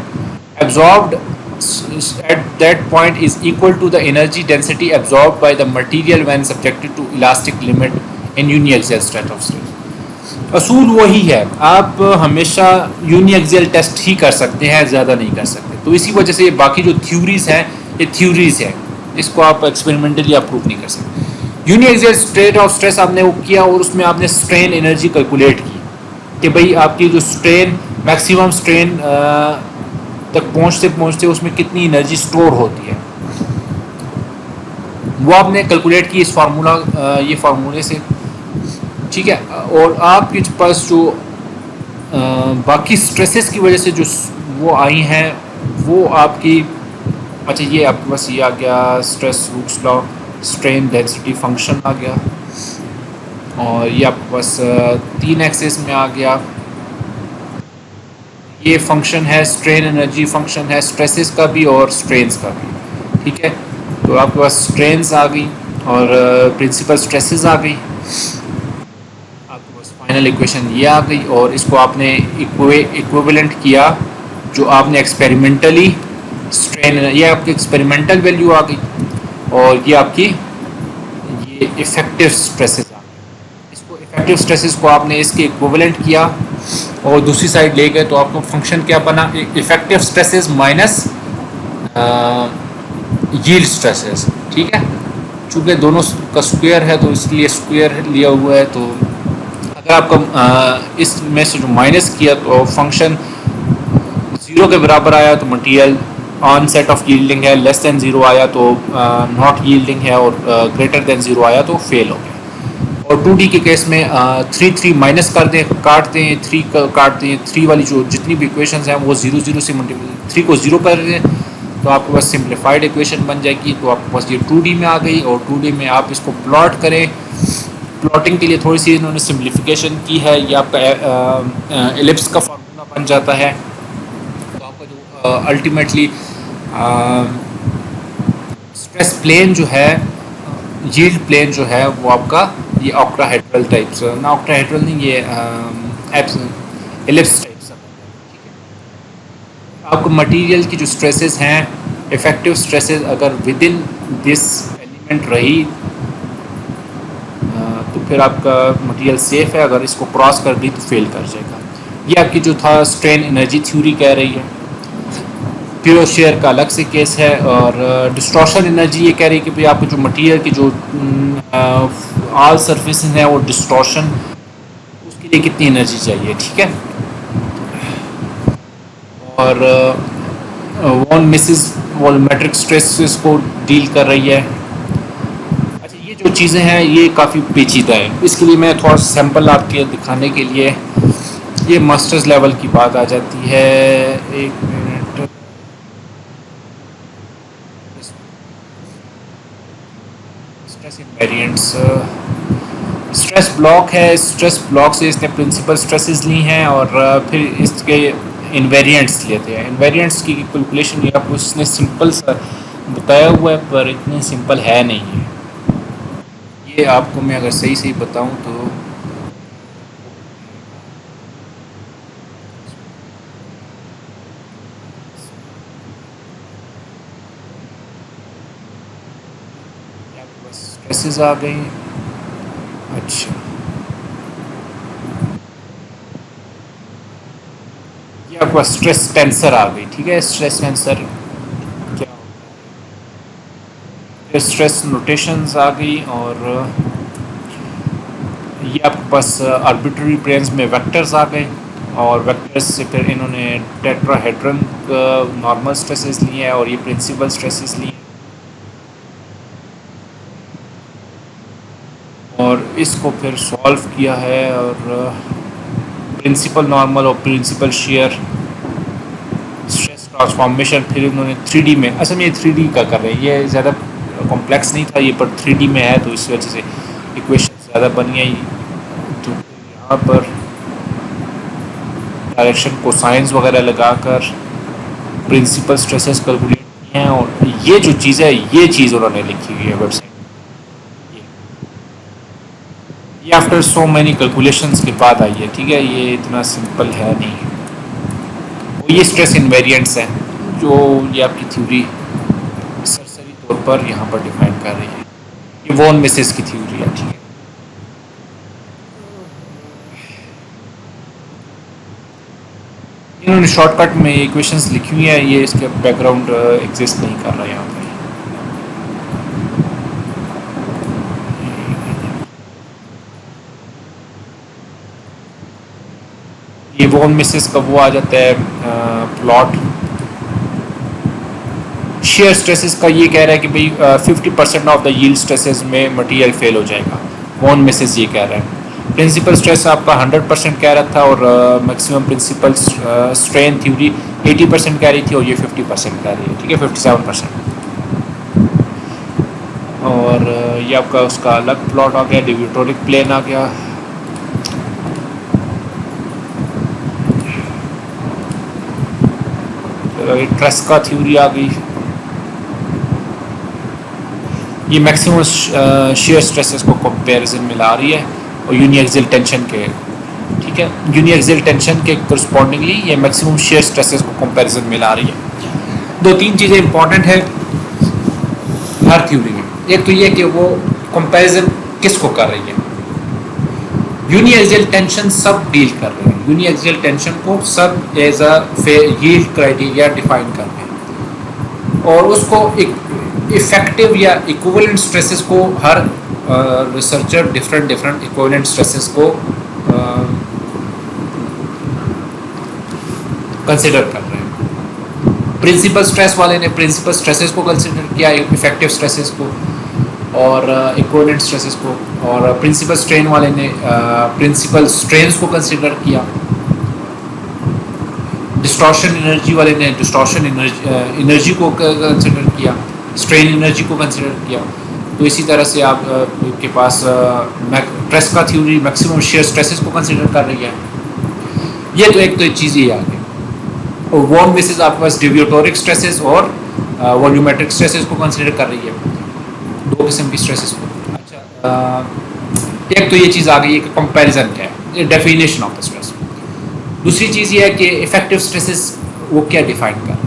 absorbed at that point is equal to the energy density absorbed by the material when subjected to elastic limit in uniaxial state of stress। असूल वही है, आप हमेशा यूनिएक्सियल टेस्ट ही कर सकते हैं, ज़्यादा नहीं कर सकते। तो इसी वजह से ये बाकी जो थ्योरीज हैं ये थ्योरीज हैं, इसको आप एक्सपेरिमेंटली अप्रूव नहीं कर सकते। यूनिएक्सियल स्टेट ऑफ स्ट्रेस आपने वो किया और उसमें आपने स्ट्रेन एनर्जी कैलकुलेट की कि भाई आपकी जो स्ट्रेन मैक्सिमम स्ट्रेन तक पहुँचते उसमें कितनी एनर्जी स्टोर होती है, वो आपने कैलकुलेट की इस फार्मूला ये फार्मूले से, ठीक है। और आपके पास जो बाकी स्ट्रेसेस की वजह से जो वो आई हैं वो आपकी, अच्छा ये आपके पास ये आ गया stress roots law, strain density function आ गया, और ये आपके पास 3 एक्सेस में आ गया, ये फंक्शन है स्ट्रेन एनर्जी फंक्शन है स्ट्रेसेस का भी और स्ट्रेन्स का भी, ठीक है। तो आपके पास स्ट्रेन्स आ गई और प्रिंसिपल स्ट्रेसेस आ गई, फाइनल इक्वेशन ये आ गई, और इसको आपने इक्विवेलेंट किया जो आपने एक्सपेरिमेंटली स्ट्रेन, ये आपकी एक्सपेरिमेंटल वैल्यू आ गई, और ये आपकी ये इफेक्टिव स्ट्रेसेस आ गई। इसको इफेक्टिव स्ट्रेसेस को आपने इसके इक्विवेलेंट किया और दूसरी साइड ले गए, तो आपको फंक्शन क्या बना, effective stresses minus yield stresses, ठीक है। चूँकि दोनों का स्क्वायर है तो इसलिए स्क्वायर लिया हुआ है, तो अगर आपका इसमें से जो माइनस किया तो फंक्शन 0 के बराबर आया तो material on set of yielding है, लेस देन 0 आया तो नॉट यील्डिंग है, और ग्रेटर देन 0 आया तो फेल हो गया। और 2D के केस में 3 माइनस कर दें, काट दें, 3 काट दें, 3 वाली जो जितनी भी इक्वेशंस हैं वो 0 से मल्टीप्लाई 3 को 0 कर दें तो आपके पास सिंप्लीफाइड इक्वेशन बन जाएगी। तो आपके पास ये 2D में आ गई, और 2D में आप इसको प्लॉट करें, प्लॉटिंग के लिए थोड़ी सी इन्होंने सिंप्लीफिकेशन की है, ये आपका एलिप्स का फार्मूला बन जाता है, अल्टीमेटली स्ट्रेस प्लेन जो है, यील्ड प्लेन जो है वो आपका ये ऑक्टाहेड्रल टाइप्स ना, ऑक्टाहेड्रल नहीं, ये एलिप्स टाइप्स। आपको मटेरियल की जो स्ट्रेसेस हैं, इफेक्टिव स्ट्रेसेस अगर विद इन दिस एलिमेंट रही तो फिर आपका मटेरियल सेफ है, अगर इसको क्रॉस कर दी तो फेल कर जाएगा। ये आपकी जो था स्ट्रेन एनर्जी थ्योरी कह रही है। प्योर शेयर का अलग से केस है, और डिस्टॉर्शन एनर्जी ये कह रही है कि भाई आपको जो मटेरियल की जो ऑल सरफेस है वो डिस्टॉर्शन, उसके लिए कितनी एनर्जी चाहिए, ठीक है। और वॉन मिसेस वॉल्यूमेट्रिक स्ट्रेसेस को डील कर रही है। अच्छा, ये जो चीज़ें हैं ये काफ़ी पेचीदा है, इसके लिए मैं थोड़ा सैंपल आपके दिखाने के लिए, ये मास्टर्स लेवल की बात आ जाती है। एक मिनट, स्ट्रेस इनवेरिएंट्स, स्ट्रेस ब्लॉक है। स्ट्रेस ब्लॉक से इसने प्रिंसिपल स्ट्रेसेस ली हैं और फिर इसके इन्वेरिएंट्स लेते हैं। इन्वेरिएंट्स की कैलकुलेशन ये आपको इसने सिंपल सा बताया हुआ है, पर इतनी सिंपल है नहीं है ये। आपको मैं अगर सही सही बताऊं तो स्ट्रेसेस आ गई। अच्छा, ये आपका स्ट्रेस टेंसर आ गई, ठीक है। स्ट्रेस टेंसर क्या होता है, स्ट्रेस नोटेशंस आ गई, और ये आपके पास आर्बिट्ररी प्लेन्स में वेक्टर्स आ गए, और वेक्टर्स से फिर इन्होंने टेट्राहेड्रन नॉर्मल स्ट्रेसेस लिए हैं और ये प्रिंसिपल स्ट्रेसेस लिए, और इसको फिर सॉल्व किया है। और प्रिंसिपल नॉर्मल और प्रिंसिपल शेयर स्ट्रेस ट्रांसफॉर्मेशन फिर इन्होंने 3D में, असल में ये 3D का कर रहे हैं, ये ज़्यादा कॉम्प्लेक्स नहीं था ये, पर 3D में है तो इस वजह से इक्वेशन ज़्यादा बन गई। तो यहाँ पर डायरेक्शन कोसाइंस वगैरह लगाकर प्रिंसिपल स्ट्रेसेस कैलकुलेट किए हैं, और ये जो चीज़ है ये चीज़ उन्होंने लिखी हुई है वेबसाइट। ये आफ्टर सो मैनी कैलकुलेशंस के बाद आई है, ठीक है। ये इतना सिंपल है नहीं। ये स्ट्रेस इन्वेरिएंट्स हैं जो ये आपकी थ्योरी सरसरी तौर पर यहाँ पर डिफाइन कर रही है। ये वॉन मिसेस की थ्योरी है, ठीक है। इन्होंने शॉर्टकट में इक्वेशंस लिखी हुई हैं, ये इसके बैकग्राउंड एग्जिस्ट नहीं कर रहा है यहाँ पर। ये वॉन मिसेस का वो आ जाता है प्लॉट। शेयर स्ट्रेसेस का ये कह रहा है कि भाई 50% ऑफ द यील्ड स्ट्रेसेस में मटेरियल फेल हो जाएगा, वॉन मिसेस ये कह रहा है। प्रिंसिपल स्ट्रेस आपका 100% कह रहा था, और मैक्सिमम प्रिंसिपल स्ट्रेन थ्योरी 80% कह रही थी, और ये 50% कह रही है, ठीक है, 57%। और ये आपका उसका अलग प्लॉट आ गया, डिविटोरिक प्लेन आ गया। ट्रेस्का थ्योरी आ गई। ये मैक्सिमम शेयर स्ट्रेसेस को कंपैरिजन में ला रही है, और यूनिएक्सियल टेंशन के, ठीक है, यूनिएक्सियल टेंशन के करस्पॉन्डिंगली ये मैक्सिमम शेयर स्ट्रेसेस को कंपैरिजन में ला रही है। दो तीन चीज़ें इंपॉर्टेंट है हर थ्योरी में। एक तो ये कि वो कंपैरिजन किसको कर रही है, यूनिएक्सियल टेंशन सब डील कर रहे हैं, यूनिएक्सियल टेंशन को सब as a yield criteria define कर रहे हैं, और उसको एक इफेक्टिव या इक्विवेलेंट स्ट्रेसेस को हर रिसर्चर डिफरेंट इक्विवेलेंट स्ट्रेसेस को कंसिडर कर रहे हैं। प्रिंसिपल स्ट्रेस वाले ने प्रिंसिपल स्ट्रेसेस को कंसिडर किया, इफेक्टिव स्ट्रेसेस को और इक्विवेलेंट स्ट्रेसेस को, और प्रिंसिपल स्ट्रेन वाले ने प्रिंसिपल स्ट्रेन्स को कंसिडर किया। डिस्टॉर्शन एनर्जी वाले ने डिस्टॉर्शन एनर्जी को कंसिडर किया, स्ट्रेन एनर्जी को कंसिडर किया। तो इसी तरह से आप के पास ट्रेस्का थ्योरी मैक्सिमम शेयर स्ट्रेसेस को कंसिडर कर रही है। ये तो एक तो चीज़ ही आ गई। वॉन बेसिस आपके पास डिविएटोरिक स्ट्रेसेस और वॉल्यूमेट्रिक स्ट्रेसेस को कंसिडर कर रही है, दो किस्म की स्ट्रेसेस को। अच्छा, एक तो ये चीज़ आ गई है कि कंपैरिजन क्या है, ये डेफिनेशन ऑफ द स्ट्रेस। दूसरी चीज़ ये है कि इफेक्टिव स्ट्रेसेस वो क्या डिफाइन कर रही है।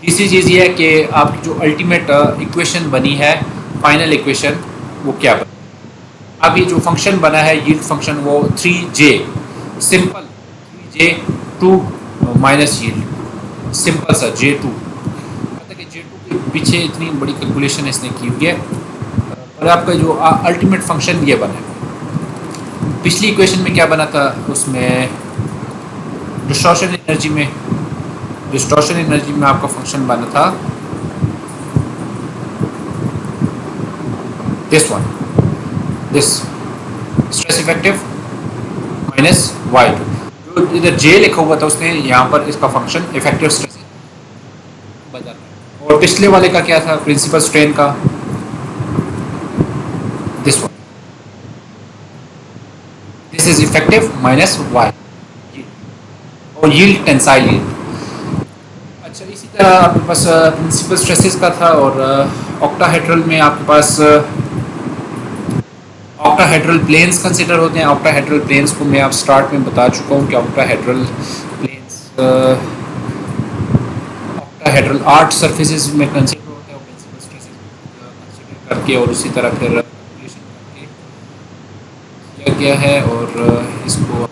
तीसरी चीज़ ये है कि आपकी जो अल्टीमेट इक्वेशन बनी है, फाइनल इक्वेशन, वो क्या बनी। अब ये जो फंक्शन बना है यील्ड फंक्शन, वो 3J simple 3J 2 minus yield, simple सा J2। मतलब कि J2 के पीछे इतनी बड़ी कैलकुलेशन इसने की हुई है, और आपका जो अल्टीमेट फंक्शन ये बना है। पिछली इक्वेशन में क्या बना था, उसमें डिस्टॉर्शन एनर्जी में आपका फंक्शन बना था this one, this stress effective minus y2। जो इधर J लिखा हुआ था उसने यहाँ पर इसका फंक्शन इफेक्टिव स्ट्रेस बदल है। और पिछले वाले का क्या था, प्रिंसिपल स्ट्रेन का, this one, this is effective minus y, और यील्ड टेंसाइल यील्ड। अच्छा, इसी तरह आपके पास प्रिंसिपल स्ट्रेसेस का था, और ऑक्टाहेड्रल में आपके पास ऑक्टाहेड्रल प्लेन्स कंसिडर होते हैं। ऑक्टाहेड्रल प्लेन्स को मैं आप स्टार्ट में बता चुका हूँ कि ऑक्टाहेड्रल प्लेन्स ऑक्टाहेड्रल 8 सरफेसेस में कंसिडर होते हैं, और प्रिंसिपल स्ट्रेसेस कंसिडर करके और उसी तरह फिर कैलकुलेशन करके किया गया है। और इसको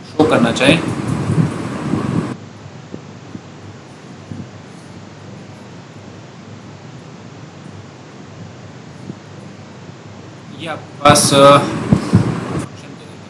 शो करना चाहें, ये आपके पास फंक्शन करेगा।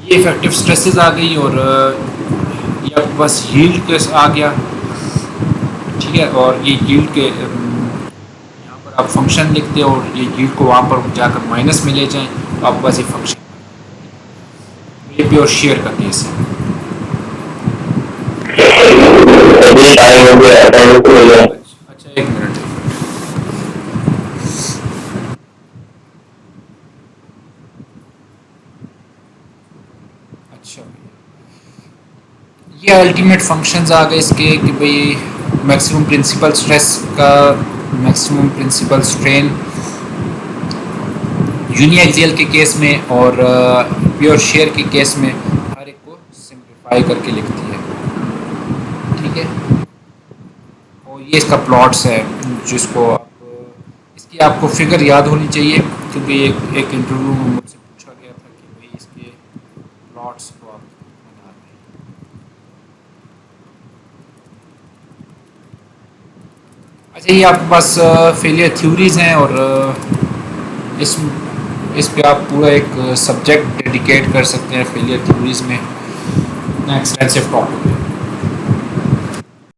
ये इफेक्टिव स्ट्रेसेस आ गई, और ये आपके पास यील्ड केस आ गया, ठीक है। और ये यील्ड के यहाँ पर आप फंक्शन लिखते हो, और ये यील्ड को वहाँ पर जाकर माइनस में ले जाएं, तो आपके पास ये फंक्शन, ये प्योर शेयर करते हैं इसे। अभी टाइम हो गया, टाइम हो गया। अच्छा, एक मिनट। अच्छा, ये अल्टीमेट फंक्शंस आ गए इसके कि भाई मैक्सिमम प्रिंसिपल स्ट्रेस का, मैक्सिमम प्रिंसिपल स्ट्रेन यूनिएक्सियल के केस में, और प्योर शेयर के केस में हर एक को सिंप्लीफाई करके लिखती है, ठीक है। और ये इसका प्लॉट्स है, जिसको आप इसकी आपको फिगर याद होनी चाहिए, क्योंकि एक इंटरव्यू में मुझसे पूछा गया था कि भाई इसके प्लॉट्स को आप बना दें। अच्छा, ये आपके पास फेलियर थ्योरीज हैं, और इस पे आप पूरा एक सब्जेक्ट डेडिकेट कर सकते हैं फेलियर थ्योरीज में, एक्सटेंसिव टॉपिक है।